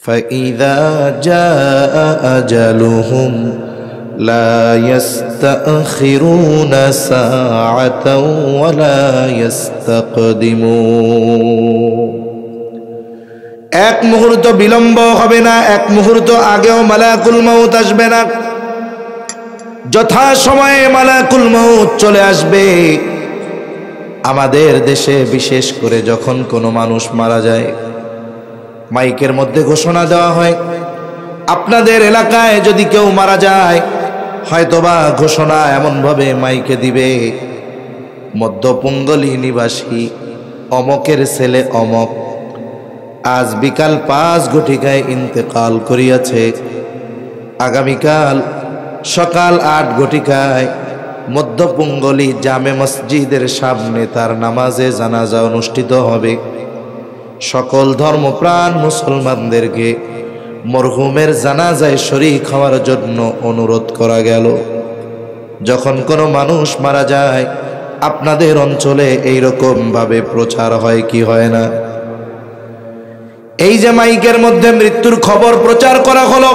فإذا جاء أجلهم لا يستأخرون ساعة ولا يستقدمون। এক মুহূর্ত বিলম্ব হবে না, এক মুহূর্ত আগেও মালাকুল মউত আসবে না। যথা সময়ে মালাকুল মউত চলে আসবে। আমাদের দেশে বিশেষ করে যখন কোনো মানুষ মারা যায়, মাইকের মধ্যে ঘোষণা দেওয়া হয়, আপনাদের এলাকায় যদি কেউ মারা যায়, হয়তোবা ঘোষণা এমনভাবে মাইকে দিবে, মধ্যপঙ্গলী নিবাসী অমকের ছেলে অমক আজ বিকাল 5 ঘটিকায় ইন্তেকাল করিয়াছে। আগামীকাল সকাল 8 ঘটিকায় মধ্যপঙ্গলী জামে মসজিদের সামনে তার নামাজে জানাজা অনুষ্ঠিত হবে। সকল ধর্মপ্রাণ মুসলমানদেরকে মরহুমের জানাজায় শরীক হওয়ার জন্য অনুরোধ করা গেল। যখন কোনো মানুষ মারা যায়, আপনাদের অঞ্চলে এইরকম ভাবে প্রচার হয় কি হয় না? এই যে মাইকের মধ্যে মৃত্যুর খবর প্রচার করা হলো,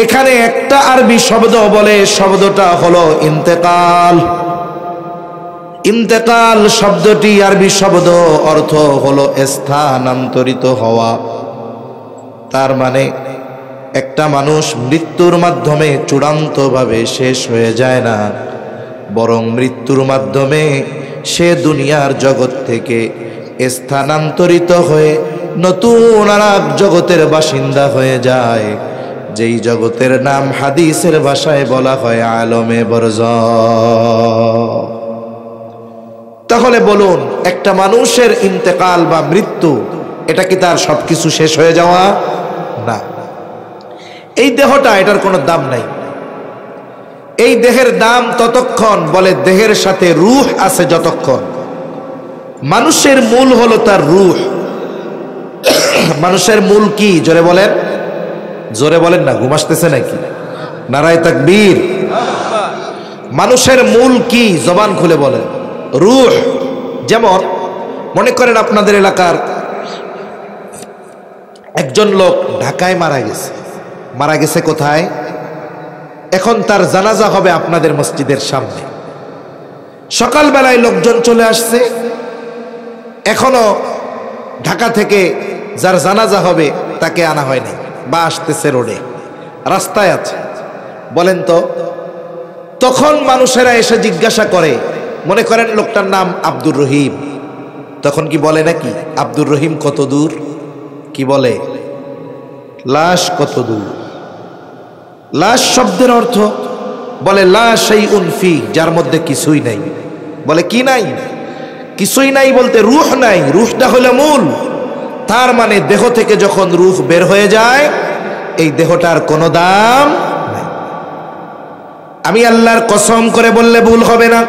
এখানে একটা আরবি শব্দ বলে, শব্দটা হলো ইন্তেকাল। ইন্তেকাল শব্দটি আরবি শব্দ, অর্থ হলো স্থানান্তরিত হওয়া। তার মানে একটা মানুষ মৃত্যুর মাধ্যমে চূড়ান্তভাবে শেষ হয়ে যায় না, বরং মৃত্যুর মাধ্যমে সে দুনিয়ার জগৎ থেকে স্থানান্তরিত হয়ে নতুন আরেক জগতের বাসিন্দা হয়ে যায়, যেই জগতের নাম হাদিসের ভাষায় বলা হয় আলমে বরজাখ। তাহলে বলুন, একটা মানুষের ইন্তেকাল বা মৃত্যু, এটা কি তার সবকিছু শেষ হয়ে যাওয়া? না। এই দেহটা, এটার কোনো দাম নাই। এই দেহের দাম ততক্ষণ, বলে দেহের সাথে রূহ আছে যতক্ষণ। মানুষের মূল হলো তার রূহ। মানুষের মূল কি? জোরে বলেন, জোরে বলেন না, ঘুম আসতেছে নাকি? নারায়ে তাকবীর। মানুষের মূল কি? জবান খুলে বলেন, রূহ। যেমন মনে করেন আপনাদের এলাকার একজন লোক ঢাকায় মারা গেছে। মারা গেছে কোথায়? এখন তার জানাজা হবে আপনাদের মসজিদের সামনে। সকালবেলায় লোকজন চলে আসছে, এখনো ঢাকা থেকে যার জানাজা হবে তাকে আনা হয়নি, বা আসতেছে, রোডে রাস্তায় আছে। বলেন তো, তখন মানুষেরা এসে জিজ্ঞাসা করে, মনে করেন লোকটার নাম আব্দুর রহিম, তখন কি বলে নাকি আব্দুর রহিম কত দূর? কি বলে? লাশ কত দূর। লাশ শব্দের অর্থ বলে লা শাইউন ফি, যার মধ্যে কিছুই নাই। বলে কি নাই? কিছুই নাই বলতে রূহ নাই। রূহটা হলো মূল। তার মানে দেহ থেকে যখন রূহ বের হয়ে যায়, এই দেহটার কোনো দাম নাই। আমি আল্লাহর কসম করে বললে ভুল হবে না,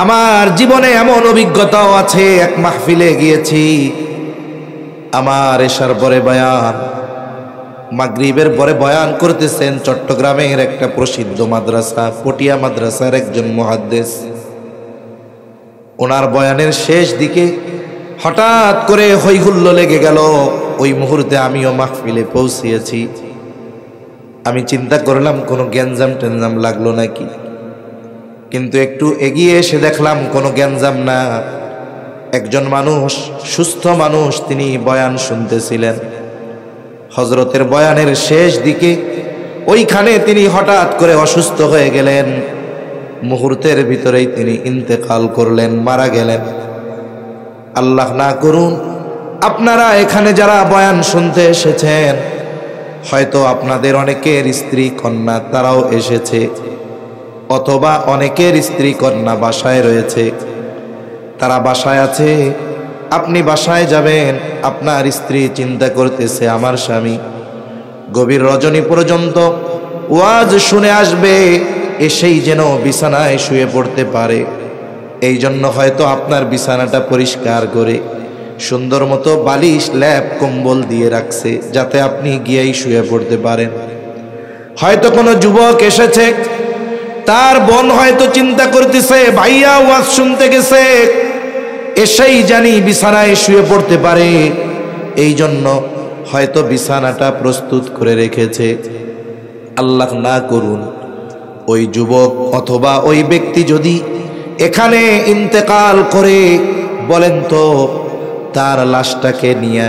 আমার জীবনে এমন অভিজ্ঞতাও আছে। এক মাহফিলে গিয়েছি, আমার এশার পরে বয়ান, মাগরিবের পরে বয়ান করতেছেন চট্টগ্রামের একটা প্রসিদ্ধ মাদ্রাসা, পটিয়া মাদ্রাসার একজন মুহাদ্দিস। ওনার বয়ানের শেষ দিকে হঠাৎ করে হইহুল্লো লেগে গেল। ওই মুহূর্তে আমিও মাহফিলে পৌঁছিয়েছি। আমি চিন্তা করলাম কোনো গ্যাঞ্জাম টেঞ্জাম লাগলো নাকি, কিন্তু একটু এগিয়ে এসে দেখলাম কোনো গ্যাঞ্জাম না। একজন মানুষ, সুস্থ মানুষ, তিনি বয়ান শুনতেছিলেন। হযরতের বয়ানের শেষ দিকে ওইখানে তিনি হঠাৎ করে অসুস্থ হয়ে গেলেন। মুহূর্তের ভিতরেই তিনি ইন্তেকাল করলেন, মারা গেলেন। আল্লাহ না করুন, আপনারা এখানে যারা বয়ান শুনতে এসেছেন, হয়তো আপনাদের অনেকের স্ত্রী কন্যা তারাও এসেছে, অথবা অনেকের স্ত্রী কন্যা বাসায় রয়েছে, তারা বাসায় আছে। আপনি বাসায় যাবেন, আপনার স্ত্রী চিন্তা করতেছে আমার স্বামী গভীর রজনী পর্যন্ত ওয়াজ শুনে আসবে, এসেই যেন বিছানায় শুয়ে পড়তে পারে। এই জন্য হয়তো আপনার বিছানাটা পরিষ্কার করে সুন্দর মতো বালিশ, ল্যাপ, কম্বল দিয়ে রাখছে, যাতে আপনি গিয়েই শুয়ে পড়তে পারেন। হয়তো কোনো যুবক এসেছে, তার বোন হয়তো চিন্তা করতেছে ভাইয়া ওয়াজ শুনতে গেছে, এসেই জানি বিছানায় শুয়ে পড়তে পারে। এই জন্য হয়তো বিছানাটা প্রস্তুত করে রেখেছে। আল্লাহ না করুন ওই যুবক অথবা ওই ব্যক্তি যদি এখানে ইন্তেকাল করে, বলেন তো তার লাশটাকে নিয়ে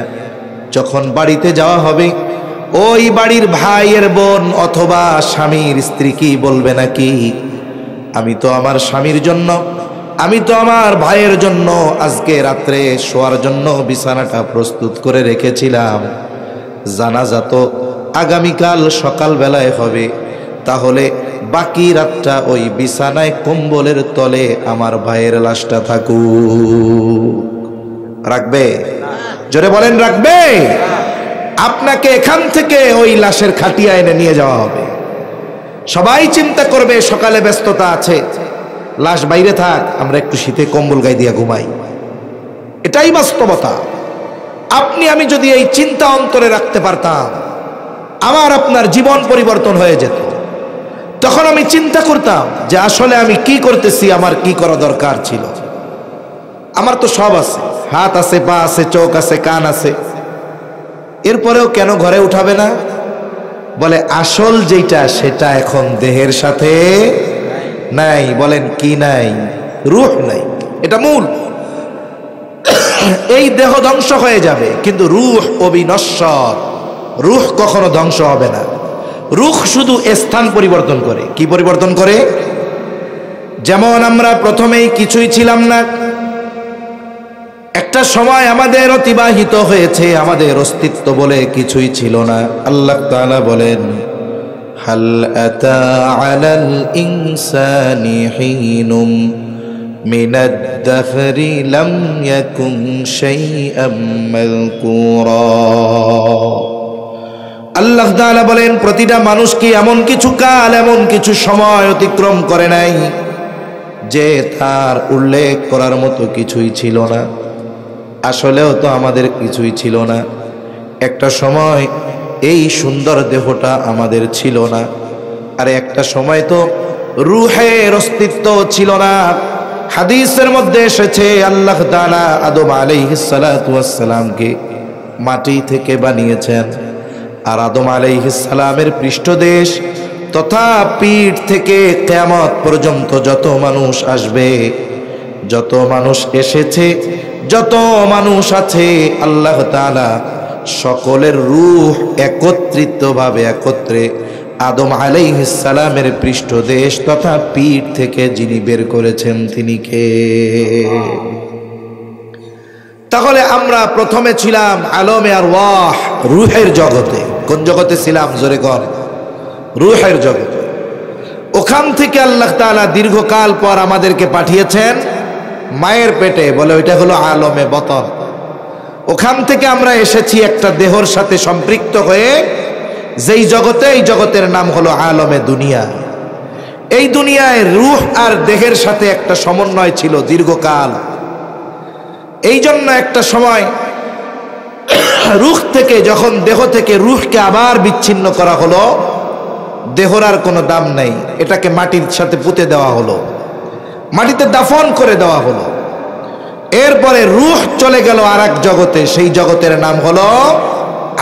যখন বাড়িতে যাওয়া হবে, ওই বাড়ির ভাইয়ের বোন অথবা স্বামীর স্ত্রী কি বলবে নাকি, আমি তো আমার স্বামীর জন্য, আমি তো আমার ভাইয়ের জন্য আজকে রাত্রে শোয়ার জন্য বিছানাটা প্রস্তুত করে রেখেছিলাম, জানাজা তো আগামীকাল সকালবেলায় হবে, তাহলে বাকি রাতটা ওই বিছানায় কম্বলের তলে আমার ভাইয়ের লাশটা থাকুক। রাখবে? জোরে বলেন রাখবে? আপনাকে এখান থেকে ওই লাশের খাটিয়া এনে নিয়ে যাওয়া হবে। সবাই চিন্তা করবে সকালে ব্যস্ততা আছে, লাশ বাইরে থাক, আমরা একটু শীতে কম্বল গায়ে দিয়ে ঘুমাই। এটাই বাস্তবতা। আপনি আমি যদি এই চিন্তা অন্তরে রাখতে পারতাম, আমার আপনার জীবন পরিবর্তন হয়ে যেত। তখন আমি চিন্তা করতাম যে আসলে আমি কি করতেছি, আমার কি করা দরকার ছিল। আমার তো সব আছে, হাত আছে, পা আছে, চোখ আছে, কান আছে, এরপরেও কেন ঘরে উঠাবে না? বলে আসল যেটা সেটা এখন দেহের সাথে নাই। বলেন কি নাই? রূহ নাই, এটা মূল। এই দেহ ধ্বংস হয়ে যাবে কিন্তু রূহ অবিনশ্বর, রূহ কখনো ধ্বংস হবে না। রূহ শুধু স্থান পরিবর্তন করে। কি পরিবর্তন করে? যেমন আমরা প্রথমেই কিছুই ছিলাম না, একটা সময় আমাদের অতিবাহিত হয়েছে, আমাদের অস্তিত্ব বলে কিছুই ছিল না। আল্লাহ তাআলা বলেন, হাল আতা আলাল ইনসানি হিনুম মিনাদ দাহরি লাম ইয়াকুন শাইআম মাযকুরা। আল্লাহ তাআলা বলেন, প্রতিটা মানুষ কি এমন কিছু কাল, এমন কিছু সময় অতিক্রম করে নাই যে তার উল্লেখ করার মতো কিছুই ছিল না? আসলেও তো আমাদের কিছুই ছিল না। একটা সময় এই সুন্দর দেহটা আমাদের ছিল না, আর একটা সময় তো রূহের অস্তিত্ব ছিল না। হাদিসের মধ্যে এসেছে আল্লাহ তাআলা আদম আলাইহিস সালাতু ওয়াস সালামকে মাটি থেকে বানিয়েছেন, আর আদম আলাইহিস সালামের পৃষ্ঠদেশ তথা পিঠ থেকে কিয়ামত পর্যন্ত যত মানুষ আসবে, যত মানুষ এসেছে, যত মানুষ আছে, আল্লাহ তাআলা সকলের রূহ একত্রিতভাবে একত্রে আদম আলাইহিস সালামের পৃষ্ঠদেশ তথা পিঠ থেকে যিনি বের করেছেন তিনি কে? তাহলে আমরা প্রথমে ছিলাম আলমে আরওয়াহ, রূহের জগতে। কোন জগতে ছিলাম? জোরে কর। রূহের জগতে। ওখান থেকে আল্লাহ তাআলা দীর্ঘকাল পর আমাদেরকে পাঠিয়েছেন মায়ের পেটে, বলে ওইটা হলো আলমে বতন। ওখান থেকে আমরা এসেছি একটা দেহর সাথে সম্পৃক্ত হয়ে, যেই জগতে, এই জগতের নাম হলো আলমে দুনিয়া। এই দুনিয়ায় রূহ আর দেহের সাথে একটা সমন্বয় ছিল দীর্ঘকাল। এই জন্য একটা সময় রূহ থেকে, যখন দেহ থেকে রূহকে আবার বিচ্ছিন্ন করা হলো, দেহর আর কোনো দাম নাই, এটাকে মাটির সাথে পুঁতে দেওয়া হলো, মাটিতে দাফন করে দেওয়া হলো। এরপরে রূহ চলে গেল আর এক জগতে, সেই জগতের নাম হলো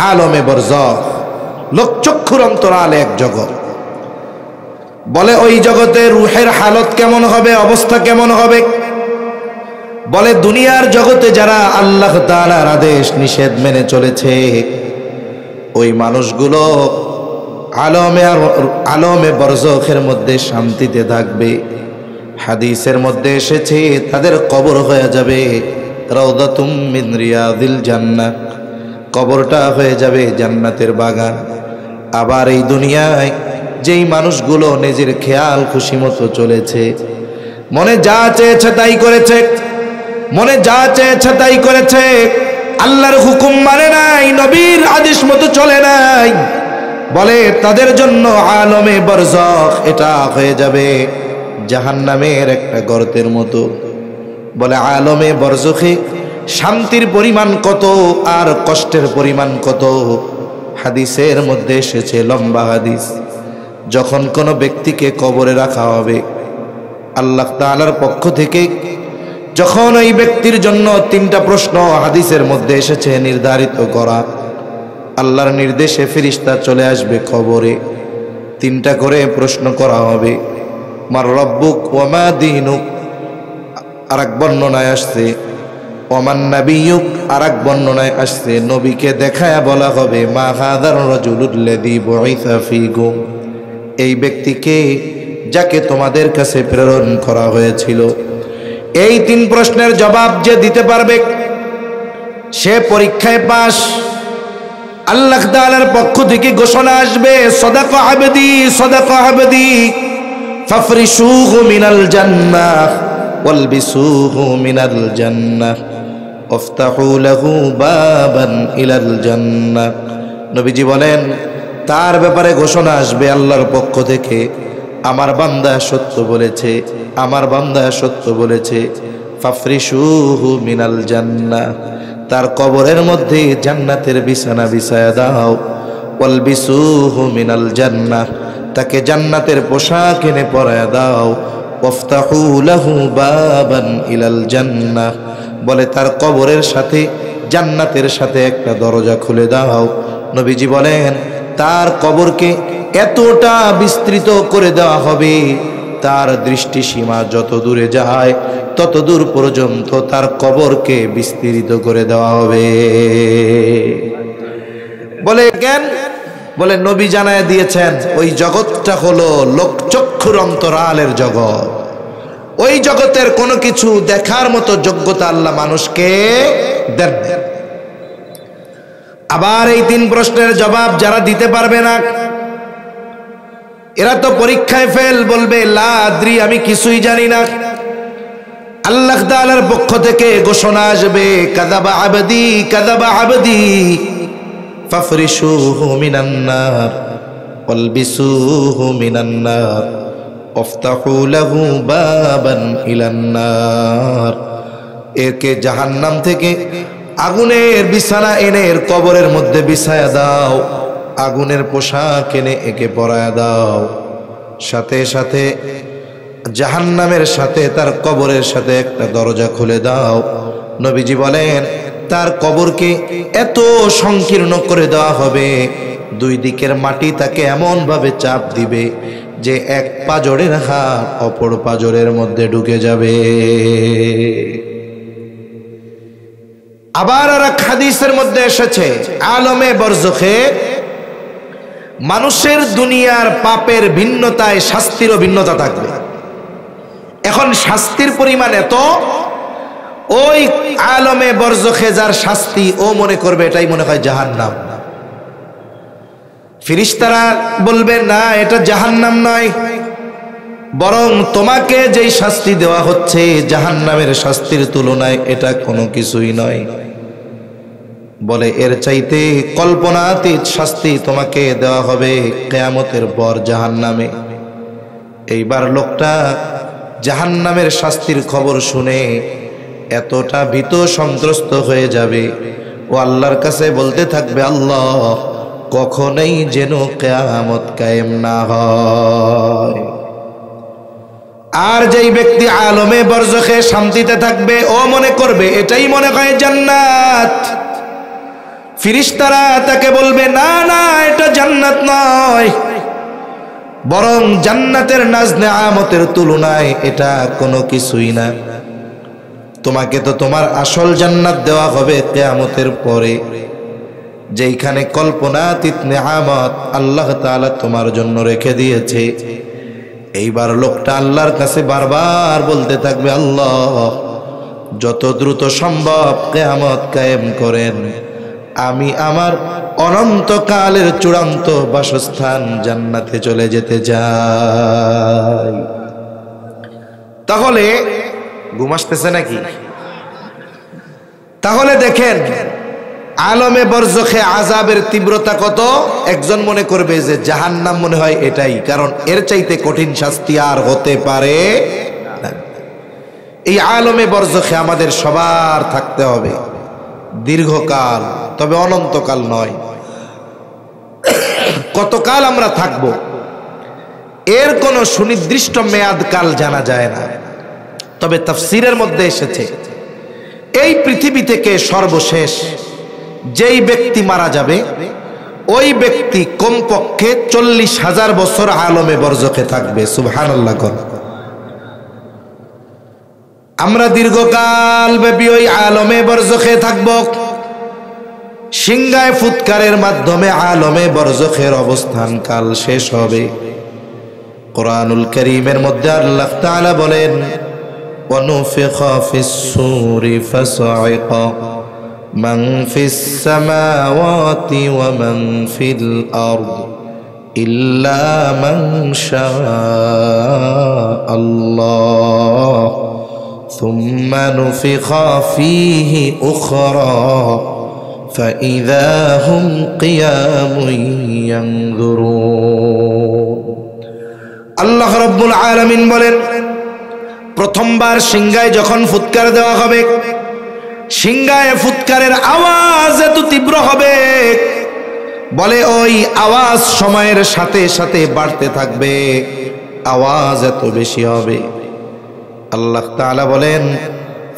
আলমে বরজখ, লোকচক্ষুর অন্তরালে এক জগৎ। বলে ওই জগতে রূহের হালত কেমন হবে, অবস্থা কেমন হবে? বলে দুনিয়ার জগতে যারা আল্লাহ তাআলার আদেশ নিষেধ মেনে চলেছে, ওই মানুষগুলো আলমে বরজখের মধ্যে শান্তিতে থাকবে। হাদিসের মধ্যে এসেছে তাদের কবর হয়ে যাবে রাউদাতুম মিন রিয়াদিল জান্নাহ, কবরটা হয়ে যাবে জান্নাতের বাগান। আবার এই দুনিয়ায় যেই মানুষগুলো নিজের খেয়াল খুশি মতো চলেছে, মনে যা চেয়েছে তাই করেছে, মনে যা চেয়েছে তাই করেছে, আল্লাহর হুকুম মানে নাই, নবীর আদেশ মতো চলে নাই, বলে তাদের জন্য আলমে বরজখ এটা হয়ে যাবে জাহান্নামের একটা গর্তের মতো। বলে আলমে বরজখে শান্তির পরিমাণ কত আর কষ্টের পরিমাণ কত। হাদিসের মধ্যে এসেছে, লম্বা হাদিস, যখন কোনো ব্যক্তিকে কবরে রাখা হবে, আল্লাহ তাআলার পক্ষ থেকে যখন ওই ব্যক্তির জন্য তিনটা প্রশ্ন হাদিসের মধ্যে এসেছে নির্ধারিত করা। আল্লাহর নির্দেশে ফেরেশতা চলে আসবে কবরে। তিনটা করে প্রশ্ন করা হবে, মার রব্বুক ওয়া মা দীনুক, আরেক বর্ণনায় আসছে ওমান নাবিয়ুক, আরেক বর্ণনায় আসছে নবীকে দেখায়া বলা হবে মা হাযার রাজুলুল্লাযী বুইসা ফীকুম, এই ব্যক্তিকে যাকে তোমাদের কাছে প্রেরণ করা হয়েছিল। এই তিন প্রশ্নের জবাব যে দিতে পারবে সে পরীক্ষায় পাস। আল্লাহ তাআলার পক্ষ থেকে ঘোষণা আসবে সাদাকা আবদি সাদাকা আবদি ফাফরিশুহু মিনাল জান্নাহ ওয়ালবিসুহু মিনাল জান্নাহ ওয়াফতাহু লাহু বাবান ইলাল জান্নাহ। নবীজি বলেন তার ব্যাপারে ঘোষণা আসবে আল্লাহর পক্ষ থেকে, আমার বান্দা সত্য বলেছে, আমার বান্দা সত্য বলেছে। ফাফরিশুহু মিনাল জান্নাহ, তার কবরের মধ্যে জান্নাতের বিছানা বিছায়া দাও। ওয়ালবিসুহু মিনাল জান্নাহ, তাকে জান্নাতের পোশাক এনে পরায়া দাও। ওয়াফতাহু লাহু বাবান ইলাল জান্নাহ, বলে তার কবরের সাথে জান্নাতের সাথে একটা দরজা খুলে দাও। নবীজি বলেন তার কবরকে এতটা বিস্তৃত করে দেওয়া হবে, তার দৃষ্টিসীমা যত দূরে যায় তত দূর পর্যন্ত তার কবরকে বিস্তৃত করে দেওয়া হবে। বলে কেন? বলে নবী জানায় দিয়েছেন ওই জগৎটা হলো লোকচক্ষুর অন্তরালের জগৎ। ওই জগতের কোনো কিছু দেখার মতো যোগ্যতা আল্লাহ মানুষকে দেন। আবার এই তিন প্রশ্নের জবাব যারা দিতে পারবে না এরা তো পরীক্ষায় ফেল, বলবে লা আদ্রি, আমি কিছুই জানি না। আল্লাহ তাআলার পক্ষ থেকে ঘোষণা আসবে কাযাবা আবদি কাযাবা আবদি ফাফরিশুহু মিনান নার ওয়ালবিসুহু মিনান নার ওয়াফতাহু লাহু বাবান ইলান নার। একে জাহান্নাম থেকে আগুনের বিছানা এনে এর কবরের মধ্যে বিছায়া দাও, আগুনের পোশাক এনে একে পরায়া দাও। সাথে সাথে জাহান্নামের সাথে তার কবরের সাথে একটা দরজা খুলে দাও। নবীজি বলেন তার কবরকে এত সংকীর্ণ করে দেওয়া হবে, দুই দিকের মাটি তাকে এমন ভাবে চাপ দিবে যে এক পাজরের হাত অপর পাজরের মধ্যে ঢুকে যাবে। আবার আর এক হাদিসের মধ্যে এসেছে আলমে বরজখে মানুষের দুনিয়ার পাপের ভিন্নতায় শাস্তিরও ভিন্নতা থাকবে। এখন শাস্তির পরিমাণ এত, ওই আলমে বরজখে যার শাস্তি ও মনে করবে এটাই মনে হয় জাহান্নাম। ফেরেশতারা বলবে না এটা জাহান্নাম নয়, বরং তোমাকে যেই শাস্তি দেওয়া হচ্ছে জাহান্নামের শাস্তির তুলনায় এটা কোনো কিছুই নয়। বলে এর চাইতে কল্পনাতীত শাস্তি তোমাকে দেওয়া হবে কিয়ামতের পর জাহান্নামে। এইবার লোকটা জাহান্নামের শাস্তির খবর শুনে এতটা ভীত সন্ত্রস্ত হয়ে যাবে, ও আল্লাহর কাছে বলতে থাকবে আল্লাহ কখনোই যেন কিয়ামত কায়েম না হয়। আর যেই ব্যক্তি আলমে বরজখে শান্তিতে থাকবে ও মনে করবে এটাই মনে হয় জান্নাত। ফেরেশতারা তাকে বলবে না না এটা জান্নাত নয়, বরং জান্নাতের নাজ নেয়ামতের তুলনায় এটা কোনো কিছুই না। তোমাকে তো তোমার আসল জান্নাত দেওয়া হবে কিয়ামতের পরে, যেইখানে কল্পনাতীত নেয়ামত আল্লাহ তাআলা তোমার জন্য রেখে দিয়েছে। এইবার লোকটা আল্লাহর কাছে বারবার বলতে থাকবে আল্লাহ যত দ্রুত সম্ভব কিয়ামত কায়েম করেন, আমি আমার অনন্তকালের চূড়ান্ত বাসস্থান জান্নাতে চলে যেতে চাই। তাহলে ঘুম আসতেছে নাকি? তাহলে দেখেন আলমে বরজখে আযাবের তীব্রতা কত। একজন মনে করবে যে জাহান্নাম মনে হয় এটাই, কারণ এর চাইতে কঠিন শাস্তি আর হতে পারে না। এই আলমে বরজখে আমাদের সবার থাকতে হবে দীর্ঘকাল, তবে অনন্তকাল নয়। কতকাল আমরা থাকব এর কোনো সুনির্দিষ্ট মেয়াদ কাল জানা যায় না, তবে তাফসীরের মধ্যে এসেছে এই পৃথিবী থেকে সর্বশেষ যেই ব্যক্তি মারা যাবে ওই ব্যক্তি কমপক্ষে 40,000 বছর আলমে বরজখে থাকবে। সুবহানাল্লাহ। আমরা দীর্ঘকাল ব্যাপী ওই আলমে বরজখে থাকব। সিংহায় ফুৎকারের মাধ্যমে আলমে বরজখের অবস্থান কাল শেষ হবে। কোরআনুল কারীমের মধ্যে আল্লাহ তাআলা বলেন, ওয়ানুফিখা ফিস-সূরি ফাসা'iqa মান ফিস-সামাওয়াতি ওয়া মান ফিল-আরদ ইল্লা মান শাআল্লাহ সুম্মা নুফিখা ফীহি উখরা فإذا هم قيام ينظرون। আল্লাহ রাব্বুল আলামিন বলেন, প্রথমবার সিংহায় যখন ফুৎকার দেওয়া হবে, সিংহায় ফুৎকারের আওয়াজ এত তীব্র হবে, বলে ওই আওয়াজ সময়ের সাথে সাথে বাড়তে থাকবে, আওয়াজ এত বেশি হবে। আল্লাহ তাআলা বলেন,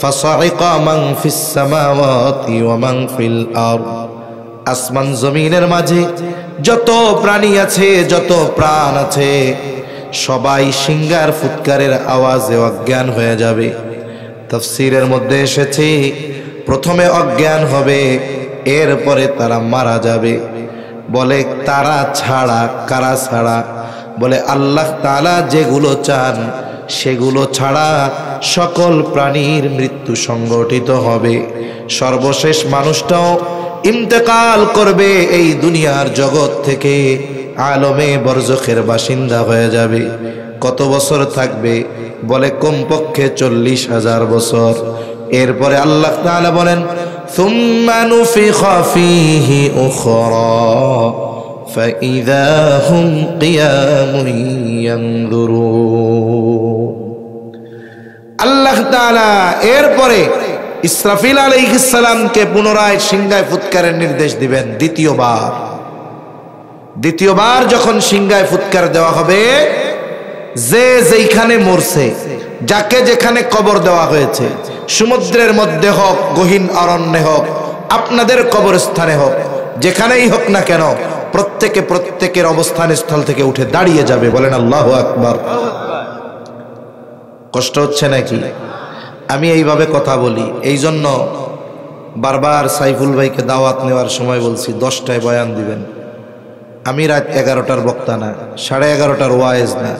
ফাসা'iqa মান ফিস সামাওয়াতি ওয়া মান ফিল আরদ, আসমান জমিনের মাঝে যত প্রাণী আছে, যত প্রাণ আছে, সবাই সিংহার ফুৎকারের আওয়াজে অজ্ঞান হয়ে যাবে। তাফসীরের মধ্যে এসেছে, প্রথমে অজ্ঞান হবে, এরপরে তারা মারা যাবে। বলে তারা ছাড়া, কারা ছাড়া? বলে আল্লাহ তাআলা যেগুলো চান সেগুলো ছাড়া সকল প্রাণীর মৃত্যু সংগঠিত হবে। সর্বশেষ মানুষটাও ইন্তেকাল করবে, এই দুনিয়ার জগৎ থেকে আলমে বরজখের বাসিন্দা হয়ে যাবে। কত বছর থাকবে? বলে কমপক্ষে 40,000 বছর। এরপরে আল্লাহ তাআলা বলেন, সুম্মা নুফিখা ফীহি উখরা ফাইযা হুম কিয়ামুন ইয়ানজুরুন। আল্লাহ তাআলা এরপরে ইসরাফিল আলাইহিস সালামকে পুনরায় সিংহায় ফুৎকারের নির্দেশ দিবেন। দ্বিতীয়বার যখন সিংহায় ফুৎকার দেওয়া হবে, যে যেখানে মরছে, যাকে যেখানে কবর দেওয়া হয়েছে, সমুদ্রের মধ্যে হোক, গহীন অরণ্যে হোক, আপনাদের কবরস্থানে হোক, যেখানেই হোক না কেন, প্রত্যেকের অবস্থান স্থল থেকে উঠে দাঁড়িয়ে যাবে। বলেন আল্লাহু আকবার। কষ্ট হচ্ছে নাকি? আমি এইভাবে কথা বলি, এই জন্য বারবার সাইফুল ভাইকে দাওয়াত নেওয়ার সময় বলছি 10টায় বয়ান দিবেন। আমি রাত 11টার বক্তা না, 11:30টার ওয়াজ না।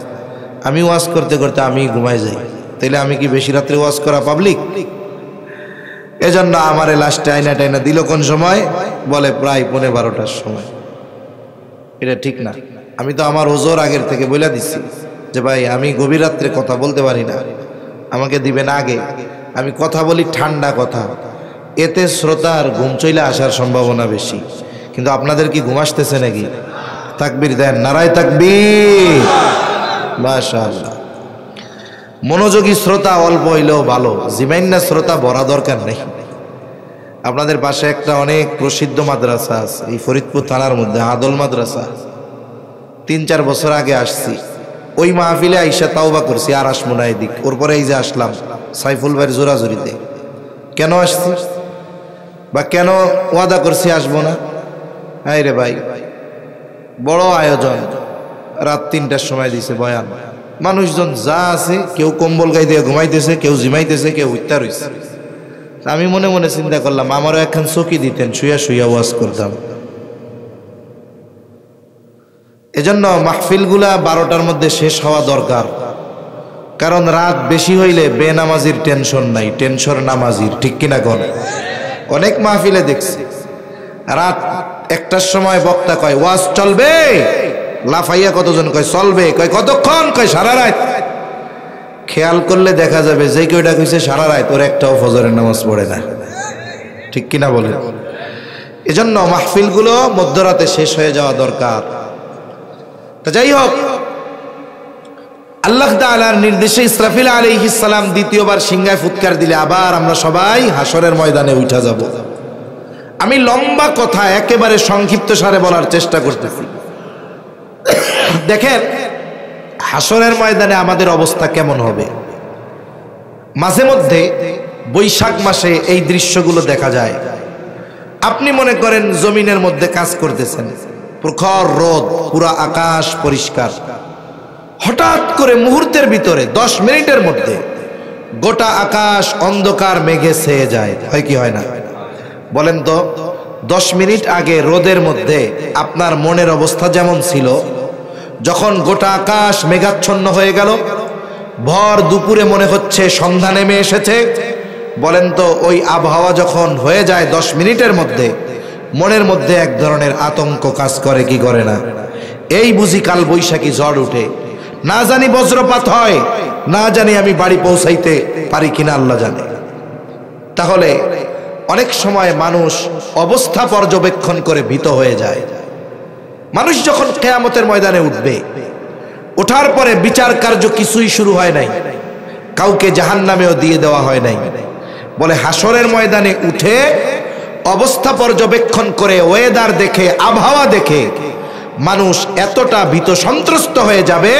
আমি ওয়াজ করতে করতে আমি ঘুমাই যাই, তাইলে আমি কি বেশি রাত্রে ওয়াজ করা পাবলিক? এজন্য আমারে লাস্টে আইনা টাইনা দিল কোন সময়? বলে প্রায় 12:15টার সময়। এটা ঠিক না। আমি তো আমার ওজোর আগের থেকে বলে দিচ্ছি যে ভাই আমি গভীর রাত্রে কথা বলতে পারি না, আমাকে দিবেন আগে। আমি কথা বলি ঠান্ডা কথা, এতে শ্রোতার ঘুম চলে আসার সম্ভাবনা বেশি। কিন্তু আপনাদের কি ঘুম আসতেছে নাকি? তাকবীর দেন, নারায়ে তাকবীর, মাশাআল্লাহ। মনোযোগী শ্রোতা অল্প হইলেও ভালো, জিমাইন্না শ্রোতা বড়া দরকার নেই। আপনাদের পাশে একটা অনেক প্রসিদ্ধ মাদ্রাসা আছে এই ফরিদপুর থানার মধ্যে, আদল মাদ্রাসা। 3-4 বছর আগে আসছি, ওই মাহফিলে আইসা তাওবা করছি, আর আসবো না এদিক। ওর পরে এই যে আসলাম সাইফুল ভাইয়ের জোরাজুরিতে। কেন আসছি বা কেন ওয়াদা করছি আসবো না? হায় রে ভাই, বড় আয়োজন, রাত 3টার সময় দিছে বয়ান। মানুষজন যা আছে, কেউ কম্বল গায়ে দিয়ে ঘুমাইতেছে, কেউ জিমাইতেছে, কেউ উত্তার হইছে। আমি মনে মনে চিন্তা করলাম, আমারও একখান চকি দিতেন, শুয়া শুয়া ওয়াজ করতাম। এজন্য মাহফিলগুলা 12টার মধ্যে শেষ হওয়া দরকার। কারণ রাত বেশি হইলে বেনামাজির টেনশন নাই, টেনশন নামাজির। ঠিক কিনা কোন? অনেক মাহফিলে দেখছি রাত 1টার সময় বক্তা কয় ওয়াজ চলবে, লাফাইয়া কতজন কয় চলবে, কয় কতক্ষণ, কয় সারা রাত। খেয়াল করলে দেখা যাবে যে কেউটা কইছে সারা রাত, ওর একটাও ফজরের নামাজ পড়ে না। ঠিক কিনা বলেন? এজন্য মাহফিলগুলো মধ্যরাতে শেষ হয়ে যাওয়া দরকার। তা যাই হোক, আল্লাহ তাআলার নির্দেশে ইসরাফিল আলাইহিস সালাম দ্বিতীয়বার সিংহায় ফুৎকার দিলে আবার আমরা সবাই হাসরের ময়দানে উঠা যাব। আমি লম্বা কথা একেবারে সংক্ষিপ্ত সারে বলার চেষ্টা করতেছি। দেখেন হাসরের ময়দানে আমাদের অবস্থা কেমন হবে। মাঝে মধ্যে বৈশাখ মাসে এই দৃশ্যগুলো দেখা যায়। আপনি মনে করেন জমিনের মধ্যে কাজ করতেছেন, প্রখর রোদ, পুরা আকাশ পরিষ্কার। হঠাৎ করে মুহূর্তের ভিতরে 10 মিনিটের মধ্যে গোটা আকাশ অন্ধকার মেঘে ছেয়ে যায়। হয় কি হয় না? বলেন তো, 10 মিনিট আগে রোদের মধ্যে আপনার মনের অবস্থা যেমন ছিল, যখন গোটা আকাশ মেঘাচ্ছন্ন হয়ে গেল, ভর দুপুরে মনে হচ্ছে সন্ধ্যা নেমে এসেছে, বলেন তো ওই আবহাওয়া যখন হয়ে যায় 10 মিনিটের মধ্যে, মনের মধ্যে এক ধরনের আতঙ্ক কাজ করে কি করে না? এই বুঝি কাল বৈশাখী ঝড় উঠে, না জানি বজ্রপাত হয়, না জানি আমি বাড়ি পৌঁছাইতে পারি কিনা আল্লাহ জানে। তাহলে অনেক সময় মানুষ অবস্থা পর্যবেক্ষণ করে ভীত হয়ে যায়। মানুষ যখন কিয়ামতের ময়দানে উঠবে, ওঠার পরে বিচার কার্য কিছুই শুরু হয় নাই, কাউকে জাহান্নামেও দিয়ে দেওয়া হয় নাই। বলে হাসরের ময়দানে উঠে অবস্থা পর্যবেক্ষণ করে, ওয়েদার দেখে, আবহাওয়া দেখে মানুষ এতটা ভীত সন্ত্রস্ত হয়ে যাবে,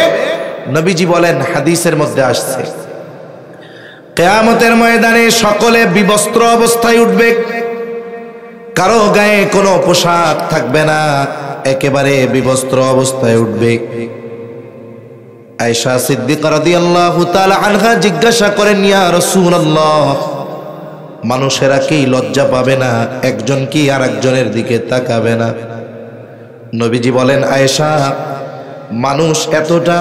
নবীজি বলেন, হাদিসের মধ্যে আসছে, কিয়ামতের ময়দানে সকলে বিবস্ত্র অবস্থায় উঠবে, কারো গায়ে কোনো পোশাক থাকবে না, একেবারে বিবস্ত্র অবস্থায় উঠবে। আয়েশা সিদ্দিকা রাদিয়াল্লাহু তাআলা আনহা জিজ্ঞাসা করেন, ইয়া রাসূলুল্লাহ, মানুষেরা কি লজ্জা পাবে না? একজন কি আরেকজনের দিকে তাকাবে না? নবীজি বলেন, আয়েশা, মানুষ এতটা